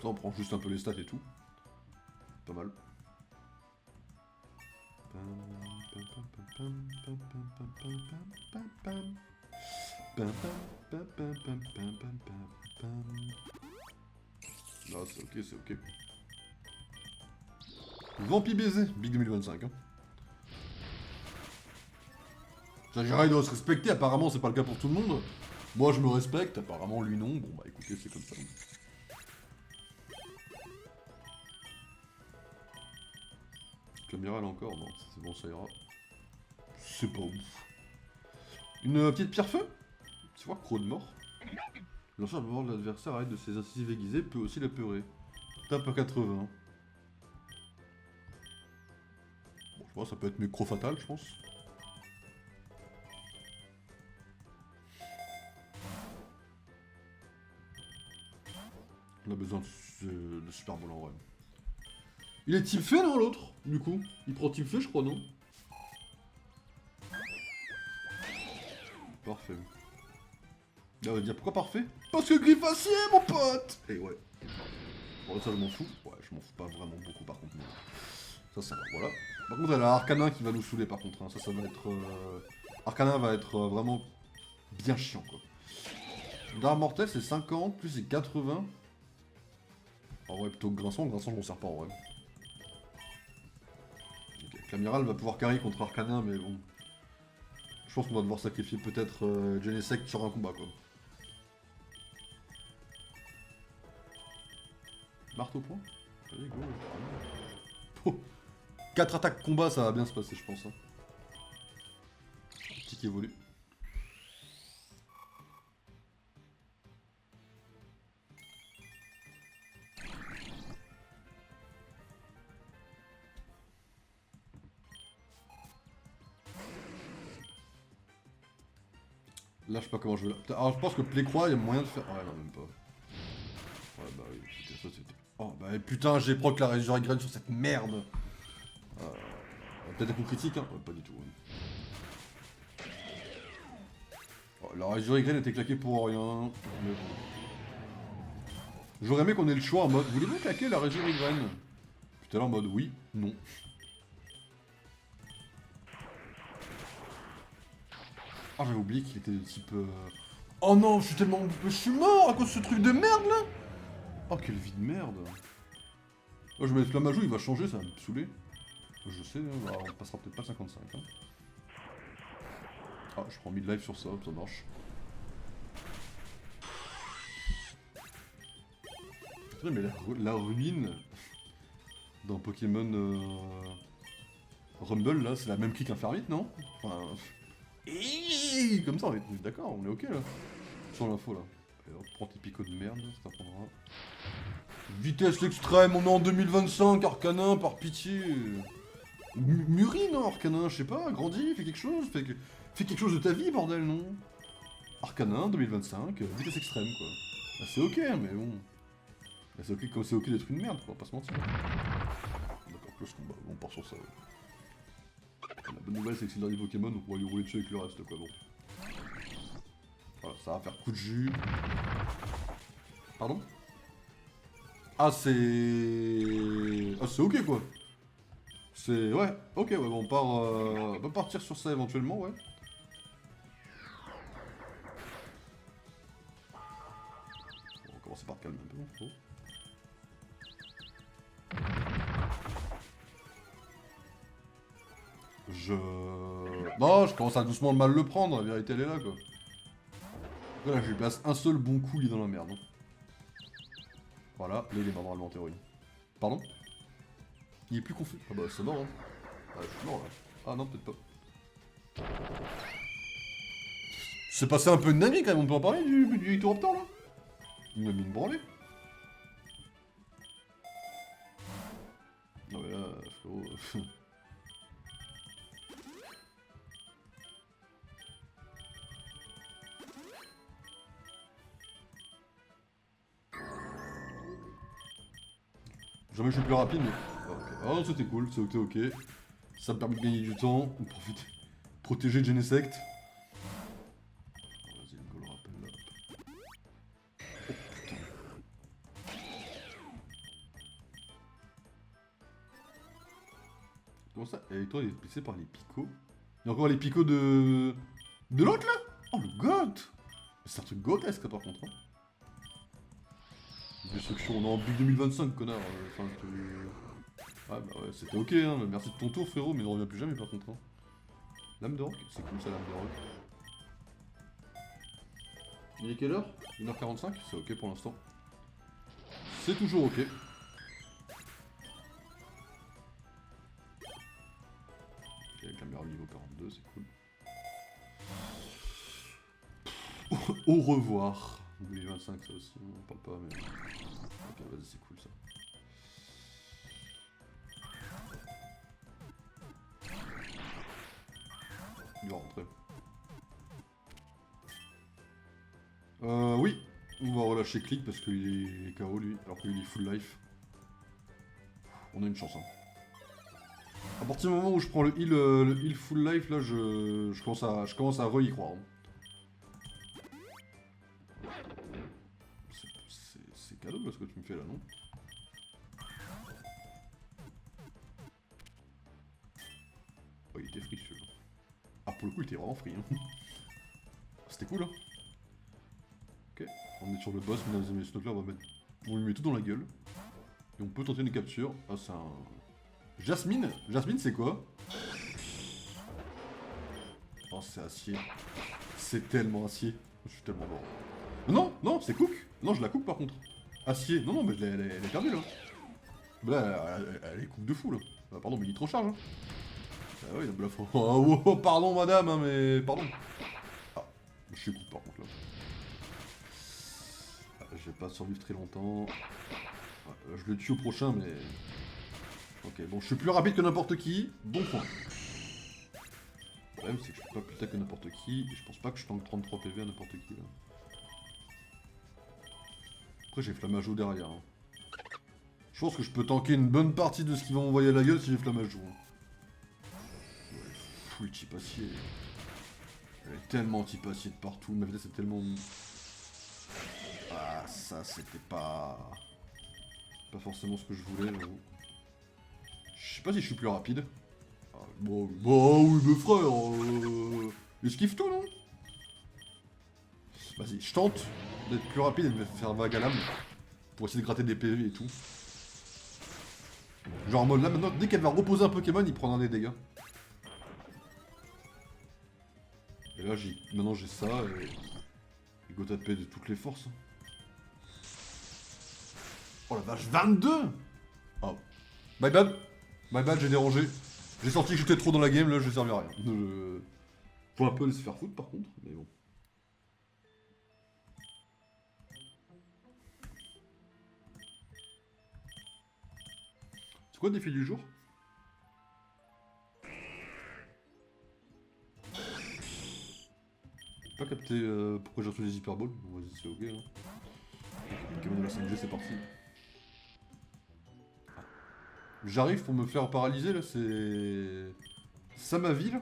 Ça, on prend juste un peu les stats et tout. Pas mal. Là, c'est ok, c'est ok. Vampi baiser, Big 2025. Hein. Jajirai doit se respecter, apparemment c'est pas le cas pour tout le monde. Moi je me respecte, apparemment lui non. Bon bah écoutez, c'est comme ça. Camiral encore, non, c'est bon, ça ira. C'est pas ouf. Une petite pierre-feu. Tu vois, croc de mort. L'ancien de mort de l'adversaire arrête de ses incisives aiguisées, peut aussi l'apeurer. Tape à 80. Bon, je vois, ça peut être micro fatal, je pense. On a besoin de super ball en vrai. Il est type feu, non, l'autre? Du coup, il prend type feu, je crois, non? Parfait. Là, on va dire pourquoi parfait? Parce que Griffacier, mon pote! Et ouais. Bon, ça, je m'en fous. Ouais, je m'en fous pas vraiment beaucoup, par contre. Mais... ça va, voilà. Par contre, elle a Arcanin qui va nous saouler, par contre. Hein. Ça va être... Arcanin va être vraiment bien chiant, quoi. D'arme mortelle, c'est 50, plus c'est 80. En vrai, plutôt que Grinçon je m'en sers pas, en vrai. Okay. L'amiral va pouvoir carry contre Arcanin, mais bon... je pense qu'on va devoir sacrifier peut-être Genesect sur un combat, quoi. Marteau point. Allez, go. Oh. 4 attaques combat, ça va bien se passer, je pense. Hein. Petit qui évolue. Là, je sais pas comment je vais là. Alors, je pense que Playcroix, il y a moyen de faire. Ouais, non, même pas. Ouais, bah oui, c'était ça, c'était. Oh, bah putain, j'ai proc la Résurregraine sur cette merde. Peut-être un coup critique, hein. Ouais, pas du tout. Ouais. Oh, la Résurregraine était claquée pour rien. Mais... j'aurais aimé qu'on ait le choix en mode. Voulez-vous claquer la Résurregraine? Putain, là en mode oui, non. Ah, j'avais oublié qu'il était de type. Oh non, je suis tellement. Je suis mort à cause de ce truc de merde là! Oh, quelle vie de merde! Oh, je vais mettre Flammajou, il va changer, ça va me saouler. Je sais, hein, bah, on passera peut-être pas 55. Hein. Ah, je prends mid-life sur ça, ça marche. Putain, mais la ruine dans Pokémon Rumble, là, c'est la même clique infermite, non? Enfin... comme ça, on est d'accord, on est ok là. Sur l'info là. Et on prend tes picots de merde, ça prendra. Vitesse extrême, on est en 2025, Arcanin, par pitié. Mûris, non, Arcanin, je sais pas, grandis, fais quelque chose, fais quelque chose de ta vie, bordel, non? Arcanin, 2025, vitesse extrême, quoi. Bah, c'est ok, mais bon. Bah, c'est ok d'être une merde, quoi, pas se mentir. D'accord, close combat, on part sur ça. Ouais. La bonne nouvelle, c'est que c'est le dernier Pokémon, donc on va lui rouler dessus avec le reste, quoi, bon. Voilà, ça va faire coup de jus. Pardon? Ah, c'est... ah, c'est ok, quoi. C'est... ouais, ok, ouais, bon, on peut partir sur ça éventuellement, ouais. Bon, on va commencer par calmer un peu, oh. non, je commence à doucement mal le prendre, la vérité elle est là, quoi. Là, je lui place un seul bon coup, il est dans la merde. Hein. Voilà, là il est mort normalement en théorie. Pardon? Il est plus confus. Ah bah c'est mort, hein. Ah, je suis mort là. Ah non, peut-être pas. C'est passé un peu de dinguerie quand même, on peut en parler du Ictoraptor là? Il m'a mis une branlée. Non mais là, frérot... Jamais je suis plus rapide, mais... Ah, okay. Ah non, c'était cool, c'est ok. Ça me permet de gagner du temps, on profite. Protéger Genesect. Vas-y, go le rappel là. Oh putain. Comment ça? Et toi, il est blessé par les picots. Il y a encore les picots de... De l'autre là? Oh le goth! C'est un truc gothesque par contre. Hein. Destruction, on est en big 2025, connard. Enfin, ah bah ouais, c'était ok, hein. Merci de ton tour, frérot, mais ne reviens plus jamais par contre. Hein. Lame de roc, c'est cool ça, lame de roc. Il est quelle heure? 1h45, c'est ok pour l'instant. C'est toujours ok. Ok, avec la meilleure niveau 42, c'est cool. Au revoir. 2025, ça aussi, on parle pas, mais... Ok, vas-y, c'est cool ça. Il va rentrer. Oui. On va relâcher Click parce qu'il est KO lui, alors qu'il est full life. On a une chance, hein. À partir du moment où je prends le heal full life, là, je commence à re-y croire. Hein. C'est cadeau là, ce que tu me fais là, non? Oh, il était free celui-là. Ah, pour le coup, il était vraiment free. Hein. C'était cool, hein. Ok, on est sur le boss, mesdames et messieurs, donc là, on lui met tout dans la gueule. Et on peut tenter une capture. Ah, c'est un... Jasmine? Jasmine, c'est quoi? Oh, c'est acier. C'est tellement acier. Je suis tellement mort. Non, non, c'est cook. Non, je la coupe par contre. Acier. Non, non, mais elle est perdue là. Là, elle est coupe de fou là. Ah, pardon, mais il est trop charge. Hein. Ah oui, la faut... Oh, oh, pardon madame, hein, mais... Pardon. Ah, je suis coupe par contre là. Ah, je vais pas survivre très longtemps. Ah, je le tue au prochain, mais... Ok, bon, je suis plus rapide que n'importe qui. Bon point. Le problème, c'est que je suis pas plus tard que n'importe qui. Et je pense pas que je tank 33 PV à n'importe qui là. Après, j'ai Flammageau derrière. Hein. Je pense que je peux tanker une bonne partie de ce qu'ils vont m'envoyer à la gueule si j'ai Flammageau. Hein. Fou, type acier. Elle est tellement type acier de partout. Ma vitesse est tellement... Ah, ça, c'était pas... Pas forcément ce que je voulais, j'avoue. Je sais pas si je suis plus rapide. Ah, bon, oui, mais frère, esquive tout, non? Vas-y, je tente d'être plus rapide et de me faire vague à l'âme. Pour essayer de gratter des PV et tout. Genre en mode là, maintenant, dès qu'elle va reposer un Pokémon, il prendra des dégâts. Et là, maintenant j'ai ça et... Il go taper de toutes les forces. Oh la vache, 22! Oh. My bad. My bad, j'ai dérangé. J'ai senti que j'étais trop dans la game, là, je servais à rien. Faut un peu laisser faire foutre par contre, mais bon. C'est quoi le défi du jour? J'ai pas capté pourquoi j'ai reçu des hyperballs. Bon, vas-y, c'est ok. Hein. Pokémon de la 5G, c'est parti. J'arrive pour me faire paralyser là, c'est... Ça ma ville.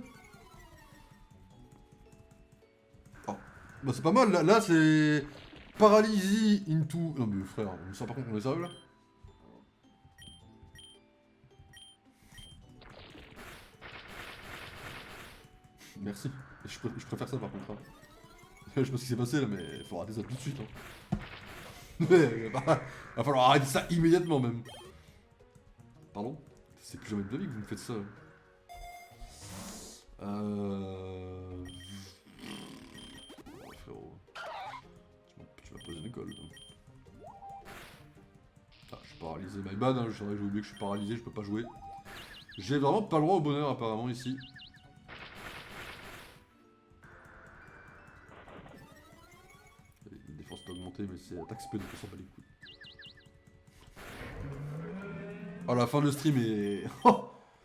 Oh. Bah c'est pas mal, là c'est... Paralysie into... Non mais frère, on sent par contre qu'on est sérieux là. Merci. Je préfère ça par contre. Hein. Je sais pas ce qui s'est passé là, mais il faut arrêter ça tout de suite. Hein. Bah, va falloir arrêter ça immédiatement même. Pardon? C'est plus jamais de vie que vous me faites ça. Oh, frérot. Tu m'as posé une école. Ah, je suis paralysé. My bad, hein, j'ai oublié que je suis paralysé, je peux pas jouer. J'ai vraiment pas le droit au bonheur apparemment ici. c'est attaque speed, on s'en bat les couilles. Oh, la fin de stream est...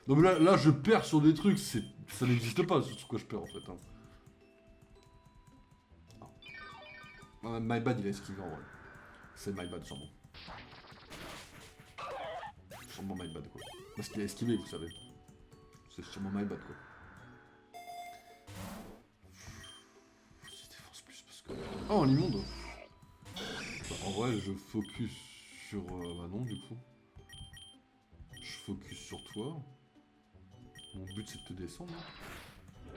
Non mais là je perds sur des trucs, ça n'existe pas sur quoi je perds en fait. Hein. My bad il a esquivé en vrai. C'est my bad sûrement. Sûrement my bad quoi. Parce qu'il a esquivé vous savez. C'est sûrement my bad quoi. Je défonce plus parce que... Oh un immonde. Bah, en vrai je focus sur... bah non du coup. Je focus sur toi. Mon but c'est de te descendre. Ouais,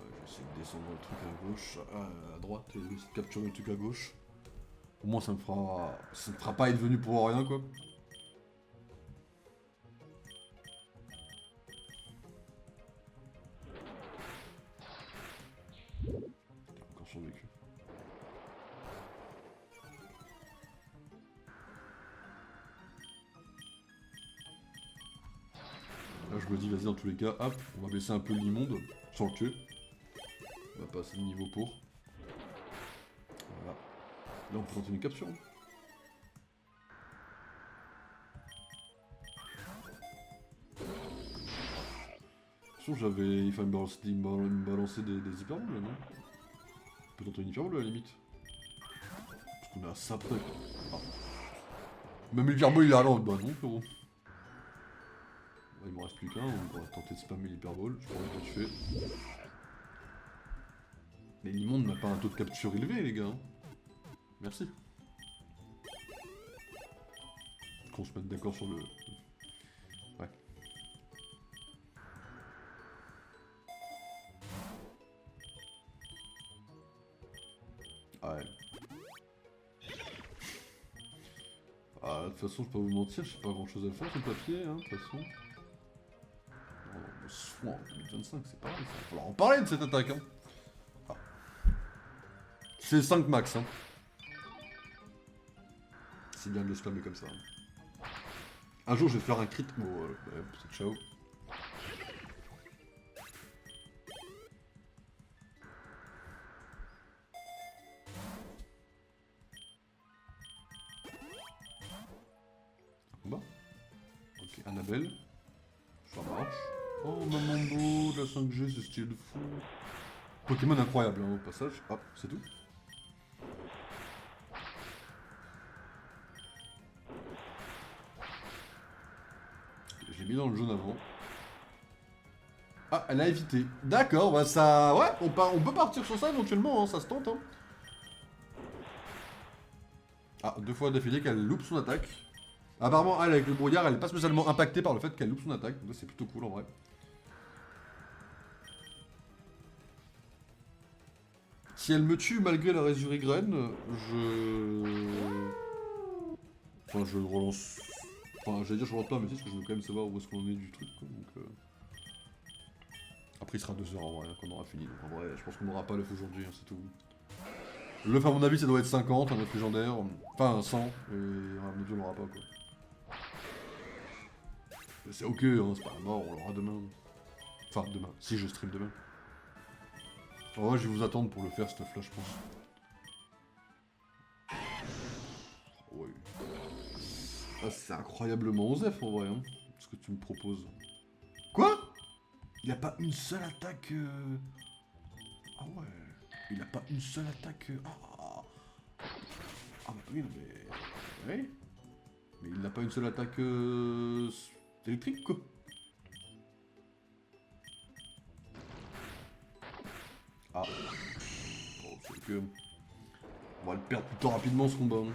je vais essayer de descendre le truc à gauche, à droite, et de capturer le truc à gauche. Au moins ça me fera pas être venu pour rien quoi. Encore survécu. Là je me dis vas-y dans tous les cas, hop, on va baisser un peu l'immonde, sans le tuer. On va passer le niveau pour. Voilà. Là on peut tenter une capture. Hein. Attention j'avais... Il fallait me balancer des hyperboles là non? On peut tenter une hyperbole à la limite. Parce qu'on est à ça près quoi. Ah. Même l'hyperbole il est à l'ordre, bah non frérot. Il m'en reste plus qu'un, on va tenter de spammer l'hyperbole, je pourrais pas tuer. Mais l'immonde n'a pas un taux de capture élevé les gars. Hein. Merci. Qu'on se mette d'accord sur le... Ouais. Ah ouais. Ah, de toute façon, je peux pas vous mentir, j'ai pas grand chose à faire sur le papier, hein, de toute façon. Oh, soin en 2025, c'est pareil, ça va falloir en parler de cette attaque, hein. Ah. C'est 5 max, hein. C'est bien de le spammer comme ça. Hein. Un jour, je vais faire un crit. Bon, c'est ciao. Combat. Ok, Annabelle. Ça marche. Oh, maman beau, la 5G, c'est style de fou. Pokémon incroyable, hein, au passage. Hop, c'est tout. Je l'ai mis dans le jaune avant. Ah, elle a évité. D'accord, bah ça... Ouais, on peut partir sur ça éventuellement, hein, ça se tente. Hein. Ah, 2 fois d'affilée qu'elle loupe son attaque. Apparemment, elle, avec le brouillard, elle est pas spécialement impactée par le fait qu'elle loupe son attaque. Donc c'est plutôt cool en vrai. Si elle me tue malgré la résurregraine, Enfin, je relance... Enfin, j'allais dire je relance pas, mais c'est parce que je veux quand même savoir où est-ce qu'on en est du truc, quoi. Donc, Après, il sera 2 heures en vrai, hein, qu'on aura fini. Donc en vrai, je pense qu'on n'aura pas l'œuf aujourd'hui, hein, c'est tout. L'œuf, à mon avis, ça doit être 50, un œuf légendaire. Enfin, 100, et à mon avis, on l'aura pas, quoi. C'est ok, hein, c'est pas la mort, on l'aura demain. Enfin, demain, si je stream demain. En vrai, je vais vous attendre pour le faire, ce œuf-là, je pense. Ouais. Ah, c'est incroyablement osef, en vrai, hein, ce que tu me proposes. Quoi? Il a pas une seule attaque... Ah ouais... Il a pas une seule attaque... Ah bah oui, non mais... Ouais. Mais il n'a pas une seule attaque... électrique, quoi. Ah. Bon, c'est que... On va le perdre plutôt rapidement, ce combat. Hein.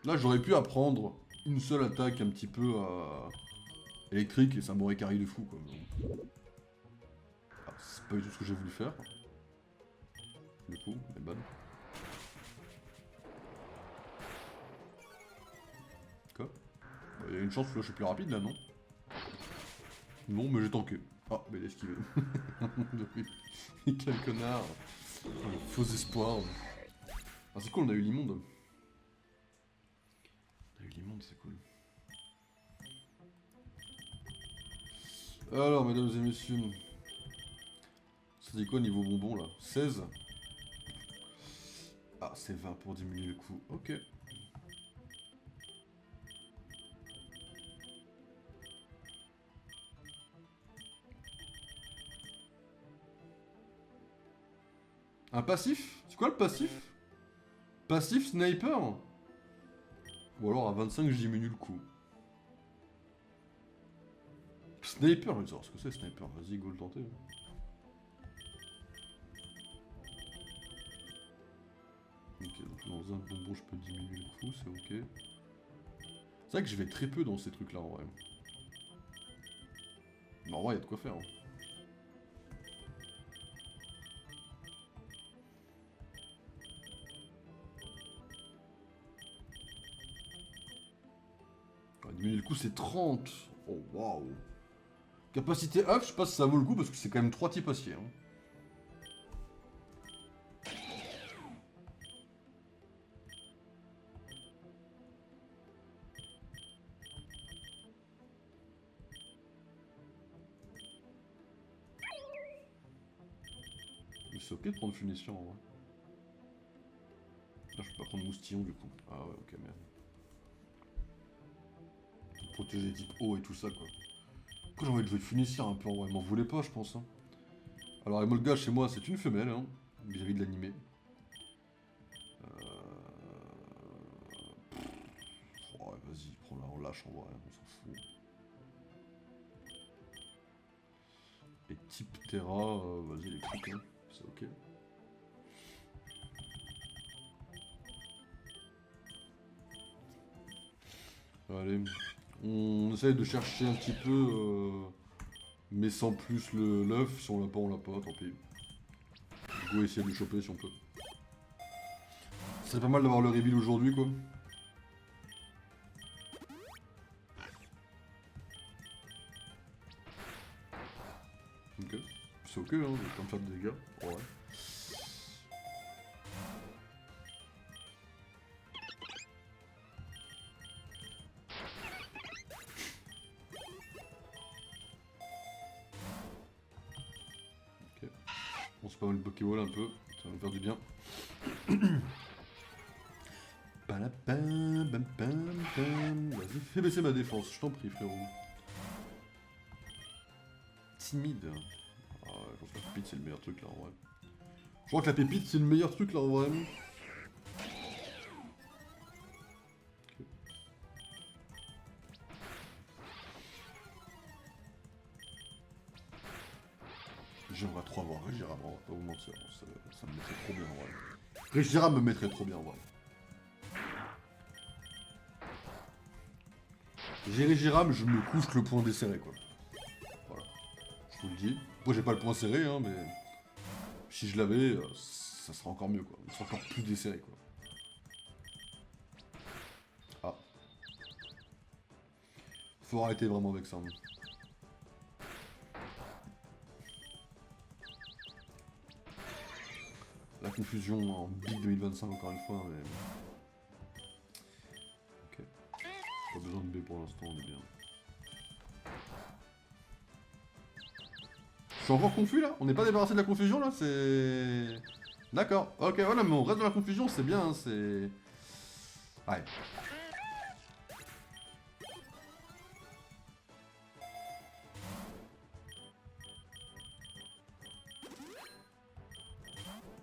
Là, j'aurais pu apprendre une seule attaque un petit peu électrique et ça m'aurait carré de fou, quoi. Ah, c'est pas du tout ce que j'ai voulu faire. Du coup, mais bad. Quoi? Bah, y a une chance que je suis plus rapide là, non? Non, mais j'ai tanké. Ah, mais il a esquivé. Quel connard. Faux espoir. Ah, c'est cool, on a eu l'immonde. On a eu l'immonde, c'est cool. Alors, mesdames et messieurs, Ça dit quoi niveau bonbon là? 16. Ah, c'est 20 pour diminuer le coût. Ok. Un passif? C'est quoi le passif? Passif sniper? Ou alors à 25 je diminue le coût. Sniper, je vais savoir ce que c'est sniper. Vas-y, go le tenter. Ok, donc dans un bonbon je peux diminuer le coût, c'est ok. C'est vrai que je vais très peu dans ces trucs là en vrai. Mais en vrai, il y a de quoi faire. Hein. Diminuer le coût c'est 30. Oh waouh. Capacité up, je sais pas si ça vaut le coup parce que c'est quand même 3 types acier. Hein. Mais c'est ok de prendre funition en vrai. Là, je peux pas prendre moustillon du coup. Ah ouais, ok, merde. Protéger les types eau et tout ça quoi. Pourquoi j'ai envie de jouer Funicière un peu en vrai? M'en voulait pas, je pense. Hein. Alors, Emolga chez moi, c'est une femelle, hein, vis-à-vis de l'animé. Ouais, vas-y, prends-la en lâche en vrai, on s'en fout. Et type Terra, vas-y, les trucs, hein, c'est ok. Allez, on essaye de chercher un petit peu, mais sans plus l'œuf. Si on l'a pas, on l'a pas, tant pis. Go essayer de le choper si on peut. Ce serait pas mal d'avoir le reveal aujourd'hui, quoi. Ok, c'est ok, hein, je vais faire de dégâts. Ouais. Ok. On se pas mal le Pokéball un peu, ça va me faire du bien. Vas-y, fais baisser ma défense, je t'en prie, frérot. Timide. Ah ouais, je pense que la pépite c'est le meilleur truc là en vrai. Je crois que la pépite c'est le meilleur truc là en vrai. Okay. J'aimerais trop avoir Régiram, on va pas vous mentir, ça me mettrait trop bien en vrai. Régiram me mettrait trop bien en vrai. J'ai Régiram, je me couche le point desserré quoi. Voilà, je vous le dis. Moi j'ai pas le point serré hein, mais si je l'avais, ça serait encore mieux quoi. Il serait encore plus desserré quoi. Ah. Faut arrêter vraiment avec ça. Hein. La confusion en Big 2025 encore une fois, mais... Ok. Pas besoin de B pour l'instant, on est bien. Je suis encore confus là? On n'est pas débarrassé de la confusion là? C'est... D'accord, ok, voilà, mais on reste dans la confusion, c'est bien, hein, c'est... Ouais.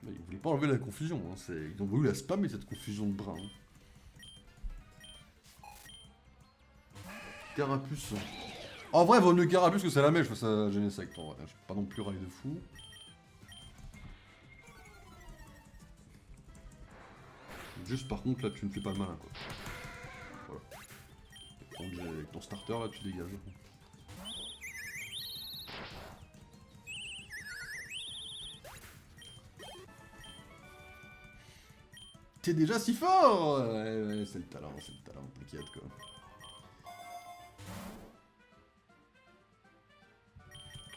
Mais ils voulaient pas enlever la confusion, hein, ils ont voulu la spammer cette confusion de bras. Hein. Carapuce. En vrai, vaut mieux Carapuce que c'est la mèche face à Genesect, en vrai. J'ai pas non plus rail de fou. Juste par contre, là, tu ne fais pas le malin, quoi. Voilà. Avec ton starter, là, tu dégages. T'es déjà si fort! Ouais, c'est le talent, t'inquiète, quoi.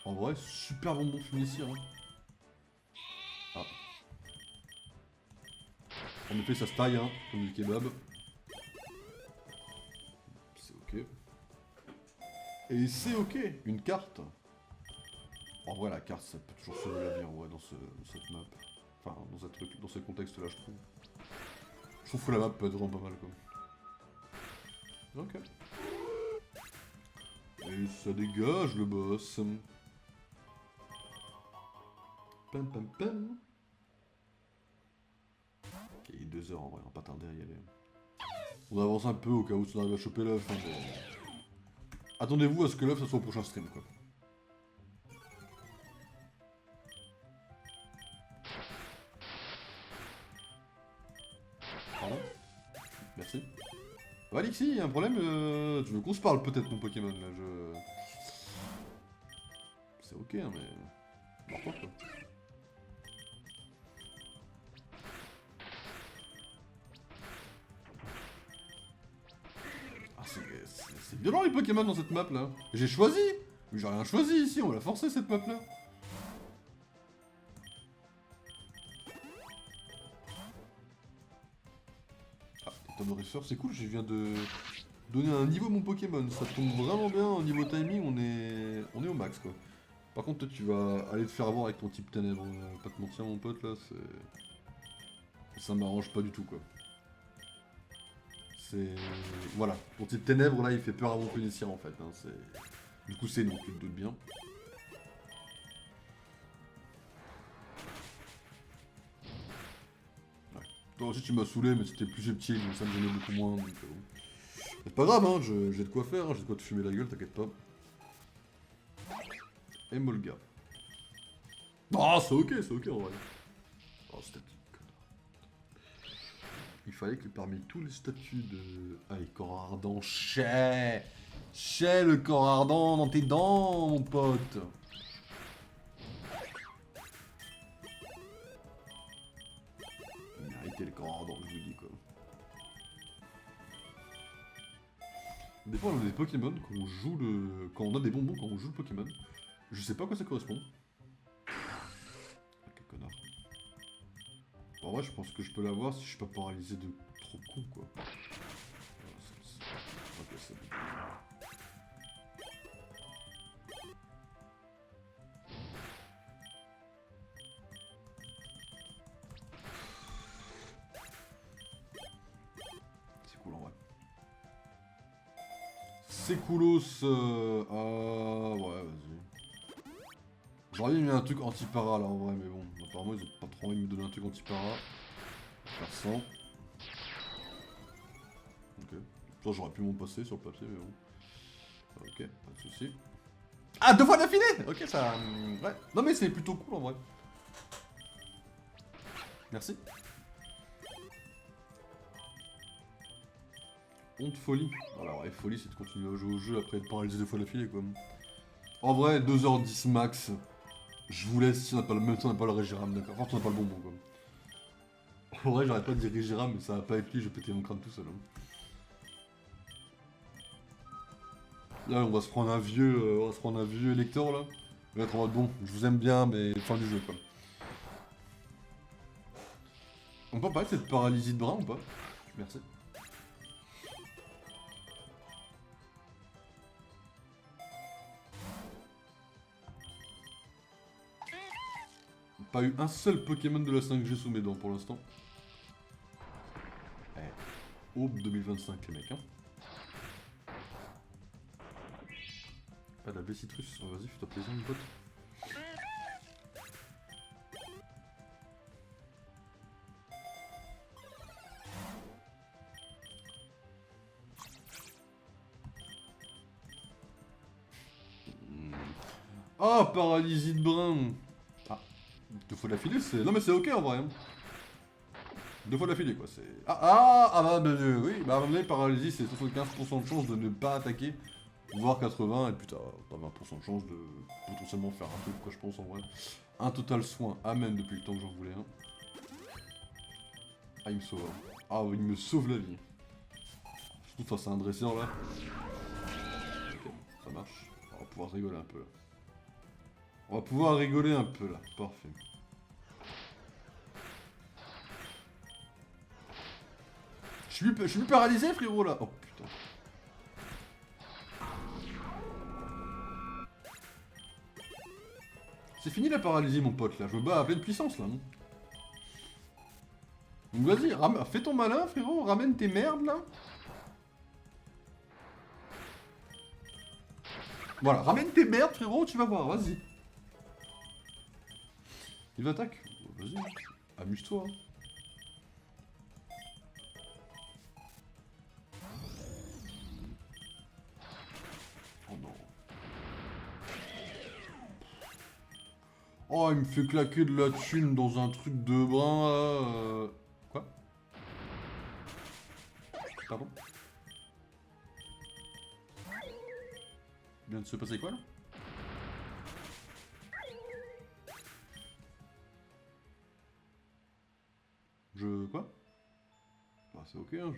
En vrai, super bonbon finissir. Hein. Ah. En effet, ça se taille, hein, comme du kebab. C'est ok. Et c'est ok, une carte. En vrai, la carte, ça peut toujours sauver la vie en vrai dans cette map. Enfin, dans ce contexte-là, je trouve. Je trouve que la map peut être vraiment pas mal, quoi. Ok. Et ça dégage le boss. Pam pam pam. Ok, il est 2 heures en vrai, on va pas tarder à y aller. On avance un peu au cas où on arrive à choper l'œuf. Hein, attendez-vous à ce que l'œuf soit au prochain stream, quoi. Pardon. Merci. Oh, Alexis, y'a un problème, tu veux qu'on se parle peut-être mon Pokémon là, C'est ok hein, mais... Par contre, quoi. Ah c'est violent les Pokémon dans cette map là. J'ai choisi. Mais j'ai rien choisi ici, on va la forcer cette map là. Ah, Tanorefer, c'est cool, je viens de donner un niveau à mon Pokémon. Ça tombe vraiment bien au niveau timing, on est au max quoi. Par contre, toi, tu vas aller te faire avoir avec ton type ténèbres. Pas te mentir, mon pote, là, c'est... Ça m'arrange pas du tout, quoi. C'est... Voilà. Ton type ténèbres, là, il fait peur à mon pénitentiaire, en fait. Hein. Du coup, c'est non, tu te doutes bien. Ouais. Toi aussi, tu m'as saoulé, mais c'était plus subtil, donc ça me gênait beaucoup moins. Donc, c'est pas grave, hein, j'ai de quoi faire, hein, j'ai de quoi te fumer la gueule, t'inquiète pas. Et Molga. Ah, c'est ok en vrai. Oh, statique. Il fallait que parmi tous les statuts de... Allez, corps ardent, chais le corps ardent dans tes dents, mon pote. Arrêtez le corps ardent, je vous dis, quoi. Des fois, on a des Pokémon, quand on joue le... Quand on a des bonbons, quand on joue le Pokémon, je sais pas à quoi ça correspond. Quel connard. En vrai, je pense que je peux l'avoir si je suis pas paralysé de trop con, quoi. Ok, c'est bon. C'est cool en vrai. C'est coolos. Ah ouais, vas-y. J'aurais mis un truc anti-para là en vrai, mais bon, apparemment ils ont pas trop envie de me donner un truc anti-para. Faire 100. Ok. Ça j'aurais pu m'en passer sur le papier, mais bon. Ok, pas de soucis. Ah, 2 fois d'affilée. Ok, ça... Ouais. Non mais c'est plutôt cool en vrai. Merci. Honte folie. Alors, et folie c'est de continuer à jouer au jeu après être paralysé 2 fois d'affilée quoi. En vrai, 2h10 max. Je vous laisse si on n'a pas le même temps, on n'a pas le Régiram, d'accord. Enfin, on n'a pas le bonbon quoi. En vrai, j'arrête pas de dire Régiram, mais ça va pas être lui, je vais péter mon crâne tout seul. Hein. Là, on va se prendre un vieux électeur là. On va être en mode bon, je vous aime bien, mais fin du jeu quoi. On peut parler de cette paralysie de bras ou pas? Merci. Pas eu un seul Pokémon de la 5G sous mes dents pour l'instant. Aube 2025 les mecs hein. Ah la baie citrus, oh, vas-y fais-toi plaisir mon pote. Ah paralysie de brin. Ah, 2 fois d'affilée c'est... Non mais c'est ok en vrai hein. 2 fois d'affilée quoi, c'est... Oui, bah à un moment donné, paralysie c'est 75% de chance de ne pas attaquer, voire 80, et puis t'as 20% de chance de potentiellement faire un truc quoi je pense en vrai. Un total soin, amen depuis le temps que j'en voulais un. Ah il me sauve. Ah il me sauve la vie. Surtout face à un dresseur là. Ok, ça marche. On va pouvoir rigoler un peu là. On va pouvoir rigoler un peu là, parfait. Je suis plus paralysé frérot là. Oh putain. fini la paralysie, mon pote, là. Je me bats à pleine puissance, là. Donc vas-y, fais ton malin, frérot. Ramène tes merdes, là. Voilà, ramène tes merdes, frérot. Tu vas voir, vas-y. Il attaque. Vas-y, amuse-toi. Hein. Oh non. Oh, il me fait claquer de la thune dans un truc de brin, là. Quoi? Pardon? Il vient de se passer quoi, là? Quoi? Bah, c'est ok, hein,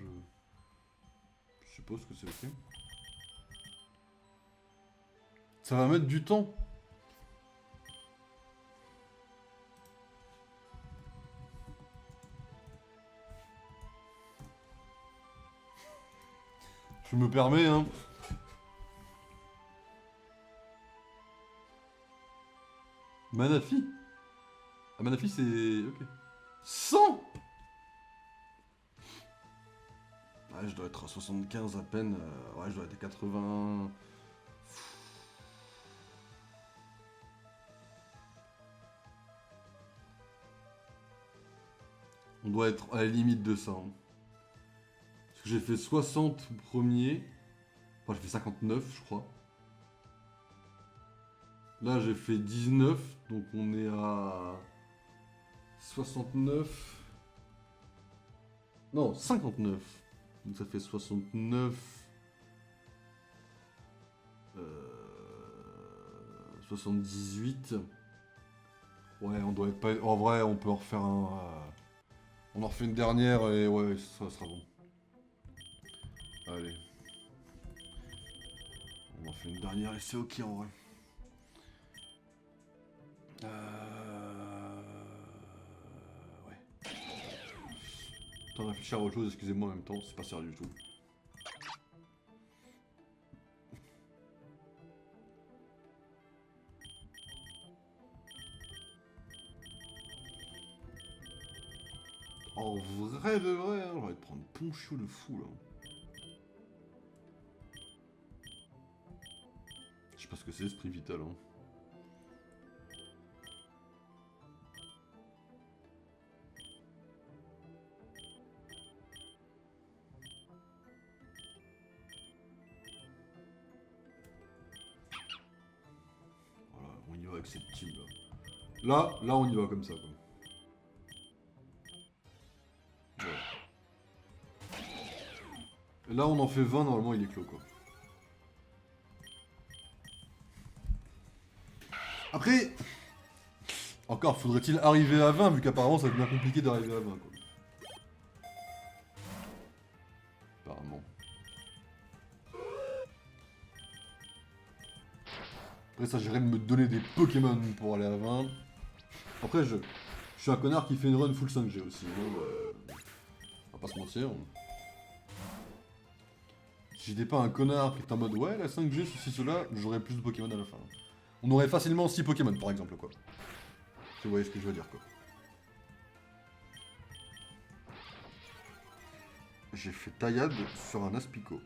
je suppose que c'est ok. Ça va mettre du temps. Je me permets, hein. Manafi. Ah, Manafi, c'est... Ok. 100. Ouais, je dois être à 75 à peine. Ouais, je dois être à 80... On doit être à la limite de ça. Hein. Parce que j'ai fait 60 au premier. Enfin, j'ai fait 59, je crois. Là, j'ai fait 19. Donc, on est à 69. Non, 59. Donc, ça fait 69. 78. Ouais, on doit être pas... En vrai, on peut en refaire un... On en refait une dernière et ouais, ça sera bon. Allez. On en fait une dernière et c'est ok en vrai. Ouais. T'en réfléchir à autre chose, excusez-moi en même temps, c'est pas sérieux du tout. En vrai de vrai, hein, j'aurais de prendre Ponchio de fou là. Je sais pas ce que c'est, Esprit Vital. Hein. Voilà, on y va avec cette team là. Là, on y va comme ça quoi. Voilà. Et là, on en fait 20, normalement il est clos quoi. Après, encore, faudrait-il arriver à 20, vu qu'apparemment ça devient compliqué d'arriver à 20 quoi. Apparemment. Après, ça j'aimerais de me donner des Pokémon pour aller à 20. Après, je suis un connard qui fait une run full 5G aussi. Hein, on va pas se mentir. Si j'étais pas un connard qui est en mode ouais, la 5G, ceci, cela, j'aurais plus de Pokémon à la fin. On aurait facilement 6 Pokémon par exemple, quoi. Si vous voyez ce que je veux dire, quoi. J'ai fait taillade sur un Aspico.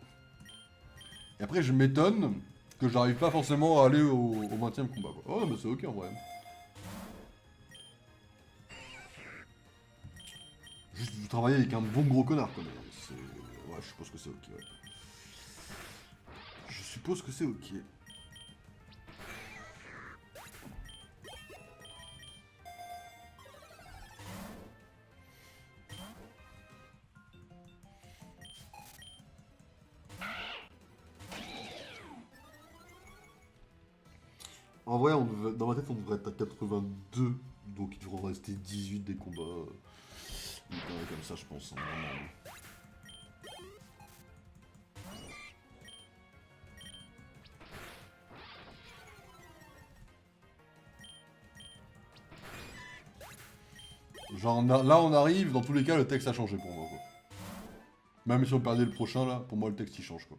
Et après, je m'étonne que j'arrive pas forcément à aller au 20ème combat, quoi. Oh, mais c'est ok en vrai. Juste de travailler avec un bon gros connard, quoi. Ouais, je suppose que c'est ok, ouais. Je suppose que c'est ok. En vrai, dans ma tête, on devrait être à 82, donc il devrait en rester 18 des combats. Comme ça, je pense. Hein, genre, là, on arrive, dans tous les cas, le texte a changé pour moi, quoi. Même si on perdait le prochain, là, pour moi, le texte, il change, quoi.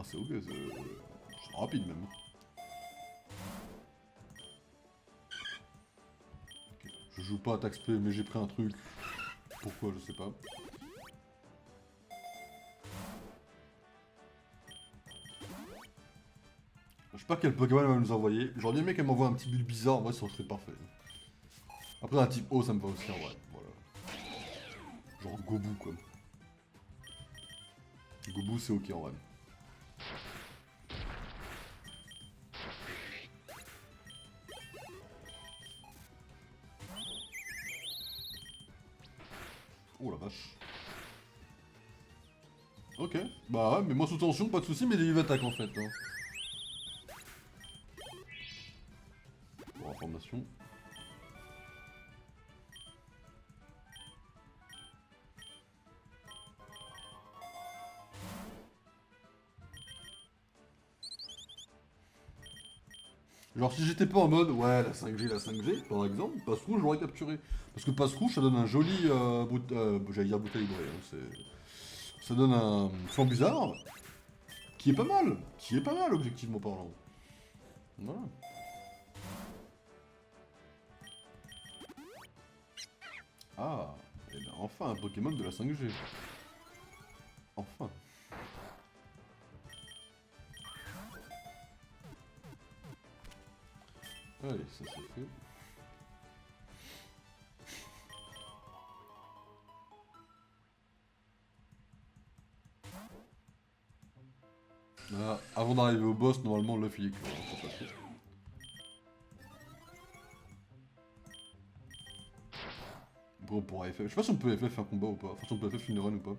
Ah c'est ok, c'est rapide même. Ok. Je joue pas attaque spé, mais j'ai pris un truc. Pourquoi, je sais pas. Je sais pas quel Pokémon elle va nous envoyer. J'aurais bien aimé qu'elle m'envoie un petit bulle bizarre, en vrai ça serait parfait. Après un type O ça me va aussi en vrai, voilà. Genre Gobu quoi. Gobu c'est ok en vrai. Oh la vache. Ok, bah ouais, mais moi sous tension, pas de soucis, mais des vives attaques en fait. Hein. Bon, information. Genre si j'étais pas en mode, ouais, la 5G, par exemple, Passerouge, je l'aurais capturé. Parce que Passerouge, ça donne un joli, j'allais dire bouteille dorée, hein, ça donne un flanc bizarre, qui est pas mal, objectivement parlant. Voilà. Ah, et bien enfin un Pokémon de la 5G. Enfin. Allez, ça c'est fait. Ah, avant d'arriver au boss, normalement l'œuf il est clos, hein, faut pas trop. Bon, on pourra FF. Je sais pas si on peut FF un combat ou pas. Enfin, si on peut FF une run ou pas.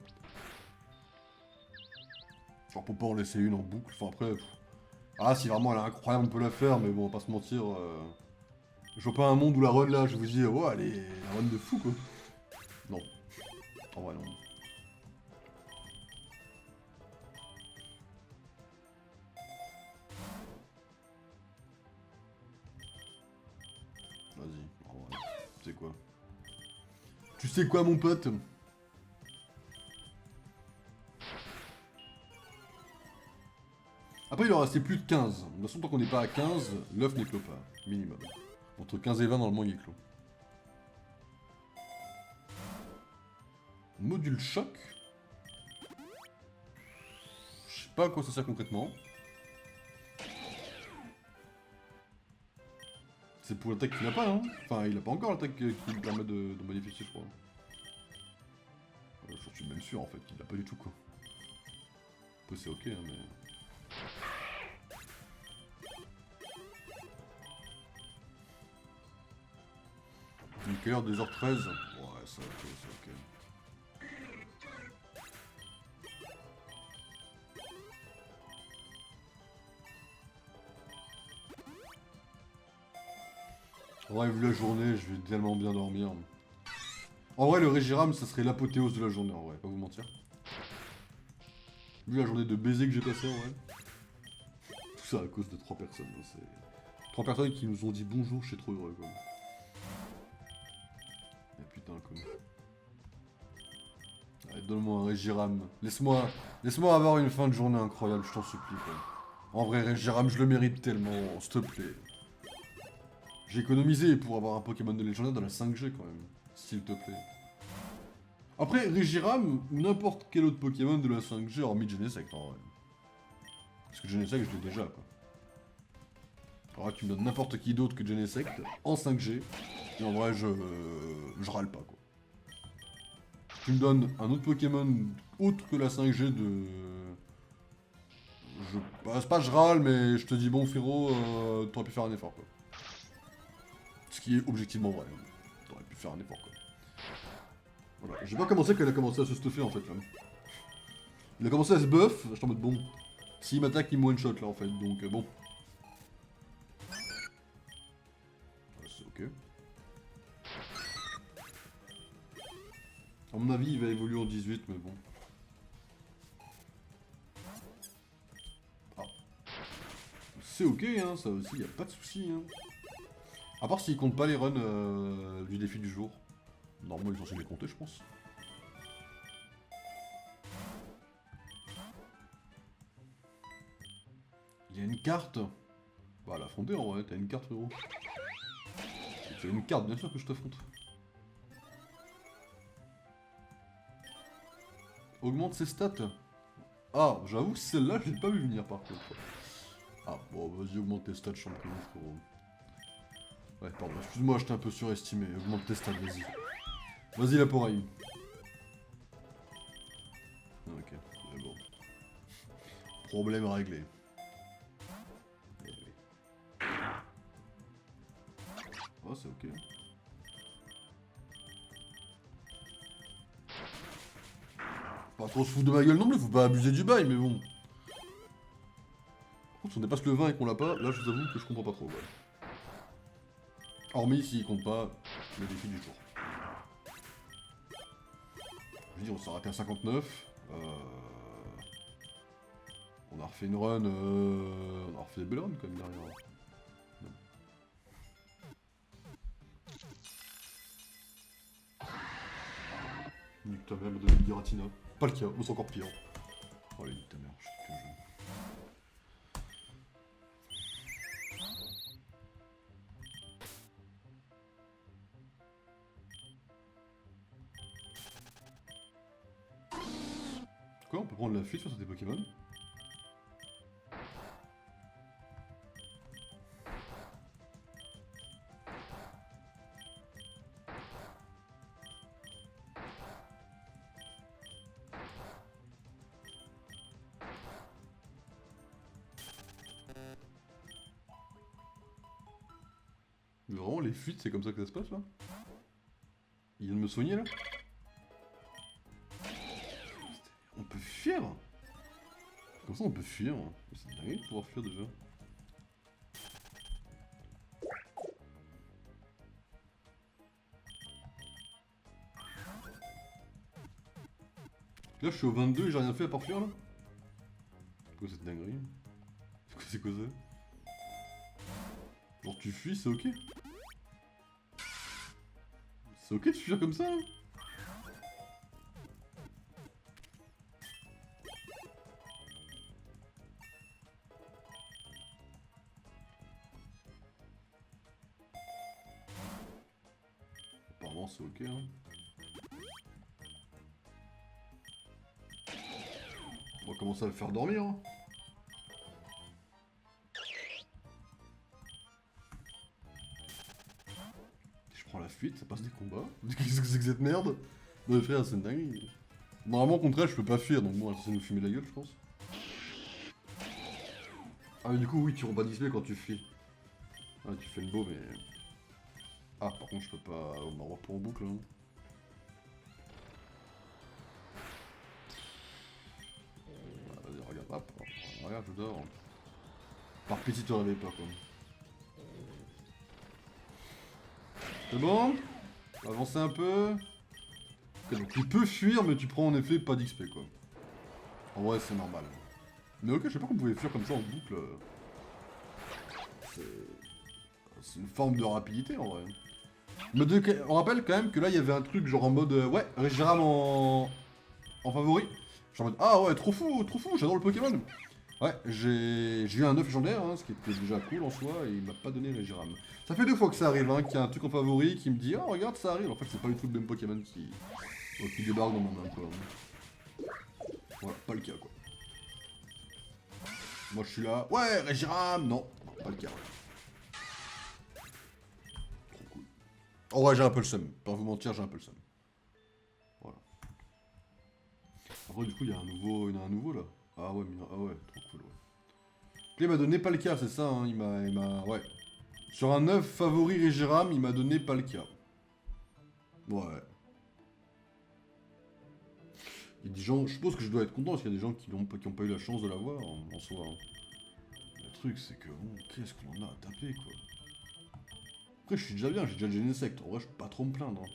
Genre pour pas en laisser une en boucle. Enfin après. Ah, si vraiment elle est incroyable, on peut la faire, mais bon, on va pas se mentir. Je vois pas un monde où la run là, je vous dis, oh, elle est la run de fou quoi. Non. En vrai, non. Vas-y, en vrai. Tu sais quoi? Tu sais quoi, mon pote? Après, il en restait plus de 15. De toute façon, tant qu'on n'est pas à 15, l'œuf n'est clos pas. Minimum. Entre 15 et 20, normalement, il est clos. Module choc. Je sais pas à quoi ça sert concrètement. C'est pour l'attaque qu'il a pas, hein. Enfin, il a pas encore l'attaque qui lui permet de modifier, je crois. Je suis même sûr, en fait, qu'il l'a pas du tout, quoi. Peu c'est ok, hein, mais... Nickel, 2h13. Ouais, ça ok, c'est ok. En vrai, vu la journée, je vais tellement bien dormir. En vrai, le Regiram, ça serait l'apothéose de la journée, en vrai, pas vous mentir. Vu la journée de baiser que j'ai passé, en vrai. Tout ça à cause de 3 personnes, hein, c'est... 3 personnes qui nous ont dit bonjour, je suis trop heureux, quoi. Mais putain, quoi. Allez, donne-moi un Regiram. Laisse-moi avoir une fin de journée incroyable, je t'en supplie, quoi. En vrai, Regiram, je le mérite tellement, s'il te plaît. J'ai économisé pour avoir un Pokémon de légendaire dans la 5G, quand même. S'il te plaît. Après, Regiram ou n'importe quel autre Pokémon de la 5G hormis Genesect, en vrai. Parce que Genesect, je l'ai déjà, quoi. Alors tu me donnes n'importe qui d'autre que Genesect en 5G, et en vrai, je râle pas, quoi. Tu me donnes un autre Pokémon autre que la 5G de... Bah, c'est pas je râle, mais je te dis, bon, frérot, t'aurais pu faire un effort, quoi. Ce qui est objectivement vrai. Hein. T'aurais pu faire un effort, quoi. Voilà. J'ai pas commencé qu'elle a commencé à se stuffer, en fait, là. Il a commencé à se buff, j'étais en mode, bon, s'il m'attaque, il me one-shot, là, en fait, donc, bon. Ouais, c'est ok. À mon avis, il va évoluer en 18, mais bon. Ah. C'est ok, hein, ça aussi, y a pas de soucis, hein. À part s'il compte pas les runs du défi du jour. Normalement, ils sont censés les compter, je pense. a une carte. Bah l'affronter en vrai, t'as une carte frérot. Tu as une carte, bien sûr que je t'affronte. Augmente ses stats. Ah, j'avoue que celle-là, je l'ai pas vu venir par contre. Ah, bon, vas-y, augmente tes stats, champion, frérot. Ouais, pardon, excuse-moi, je t'ai un peu surestimé. Augmente tes stats, vas-y. Vas-y, la poraille. Ok, mais bon. Problème réglé. Oh, c'est ok. Pas trop se foutre de ma gueule non plus, faut pas abuser du bail, mais bon. Par contre, si on dépasse le 20 et qu'on l'a pas, là, je vous avoue que je comprends pas trop. Ouais. Hormis s'il compte pas le défi du jour. Je veux dire, on s'est arrêté à 59. On a refait une run. On a refait des belles runs quand même derrière. Non. Nique ta mère, elle m'a donné une Giratina. Pas le cas, mais c'est encore pire. Oh, nique ta mère, je sais plus un jeu. Quoi, on peut prendre la fuite sur des Pokémon? Mais vraiment, les fuites, c'est comme ça que ça se passe là? Il vient de me soigner là? On peut fuir? Comme ça on peut fuir. C'est dingue de pouvoir fuir déjà. Là je suis au 22 et j'ai rien fait à part fuir là? C'est quoi cette dinguerie? C'est quoi ça? Genre tu fuis, c'est ok? C'est ok de fuir comme ça hein? Apparemment c'est ok hein. On va commencer à le faire dormir hein. Je prends la fuite, ça passe des combats. Qu'est-ce que c'est que cette merde? Non mais frère, c'est une dinguerie. Normalement au contraire je peux pas fuir, donc bon, ça nous fumer la gueule je pense. Ah mais du coup oui, tu remets pas display quand tu fuis. Ah tu fais le beau mais... Ah par contre je peux pas... On m'envoie pas en boucle hein. Vas-y regarde, hop, regarde je dors. Par pitié te réveille pas quoi. C'est bon? Avancer un peu. Ok, donc tu peux fuir mais tu prends en effet pas d'XP quoi. En vrai c'est normal. Mais ok, je sais pas qu'on pouvait fuir comme ça en boucle. C'est une forme de rapidité en vrai. Mais on rappelle quand même que là il y avait un truc genre en mode ouais, Reshiram en favori. Je suis en mode ah ouais, trop fou, j'adore le Pokémon. Ouais, j'ai eu un œuf légendaire, hein, ce qui était déjà cool en soi, et il m'a pas donné Reshiram. Ça fait 2 fois que ça arrive, hein, qu'il y a un truc en favori qui me dit oh regarde ça arrive. En fait c'est pas du tout le même Pokémon qui débarque dans mon main quoi. Voilà, pas le cas quoi. Moi je suis là, ouais Reshiram, non, pas le cas. Trop cool. En vrai j'ai un peu le seum, pas vous mentir j'ai un peu le seum. Voilà. Après du coup il y a un nouveau là. Ah ouais, ah ouais, trop cool ouais. Il m'a donné Palkia, c'est ça, hein, il m'a... Ouais. Sur un 9 favori Reshiram, il m'a donné Palkia. Ouais. Il y a des gens, je suppose que je dois être content parce qu'il y a des gens qui ont pas eu la chance de l'avoir en soi. Hein. Le truc c'est que, bon, qu'est-ce qu'on en a à taper quoi. Après je suis déjà bien, j'ai déjà le Genesect, en vrai je peux pas trop me plaindre. Hein.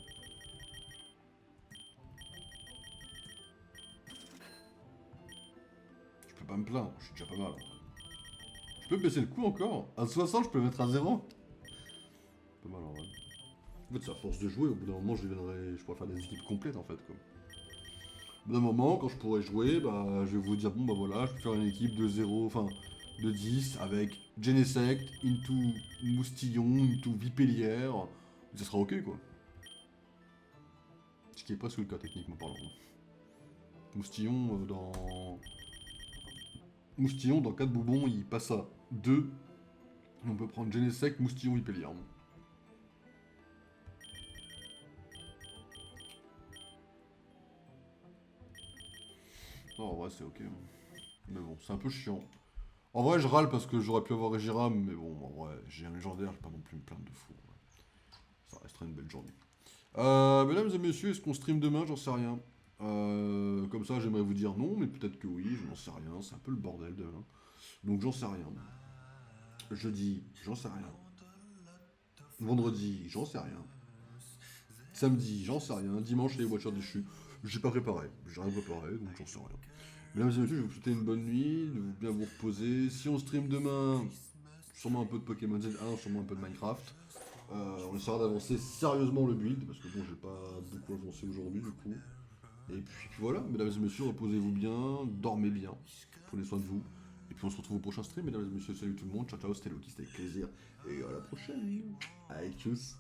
Je peux pas me plaindre, je suis déjà pas mal. Hein. Je peux baisser le coup encore. À 60 je peux mettre à 0. Pas mal en vrai. En fait c'est à force de jouer, au bout d'un moment je pourrais faire des équipes complètes en fait quoi. Au bout d'un moment, quand je pourrai jouer, bah je vais vous dire bon bah voilà, je peux faire une équipe de 0, enfin de 10 avec Genesect, into Moustillon, into Vipélière. Ça sera ok quoi. Ce qui est presque le cas techniquement parlant. Moustillon dans 4 boubons, il passe à 2. Et on peut prendre Genesect, Moustillon, Vipélière. Non, en vrai, c'est ok. Mais bon, c'est un peu chiant. En vrai, je râle parce que j'aurais pu avoir Regiram, mais bon, en vrai, j'ai un légendaire, j'ai pas non plus me plaindre de fou. Ouais. Ça restera une belle journée. Mesdames et messieurs, est-ce qu'on stream demain? J'en sais rien. Comme ça, j'aimerais vous dire non, mais peut-être que oui, je n'en sais rien. C'est un peu le bordel demain. Donc, j'en sais rien. Jeudi, j'en sais rien. Vendredi, j'en sais rien. Samedi, j'en sais rien. Dimanche, les voitures déchues. J'ai pas préparé. J'ai rien préparé, donc j'en sais rien. Mesdames et messieurs, je vais vous souhaiter une bonne nuit, de bien vous reposer. Si on stream demain, sûrement un peu de Pokémon Z1, sûrement un peu de Minecraft. On essaiera d'avancer sérieusement le build, parce que bon, j'ai pas beaucoup avancé aujourd'hui du coup. Et puis voilà, mesdames et messieurs, reposez-vous bien, dormez bien, prenez soin de vous. Et puis on se retrouve au prochain stream, mesdames et messieurs, salut tout le monde, ciao ciao, c'était Loki, c'était avec plaisir. Et à la prochaine. Allez, tchuss.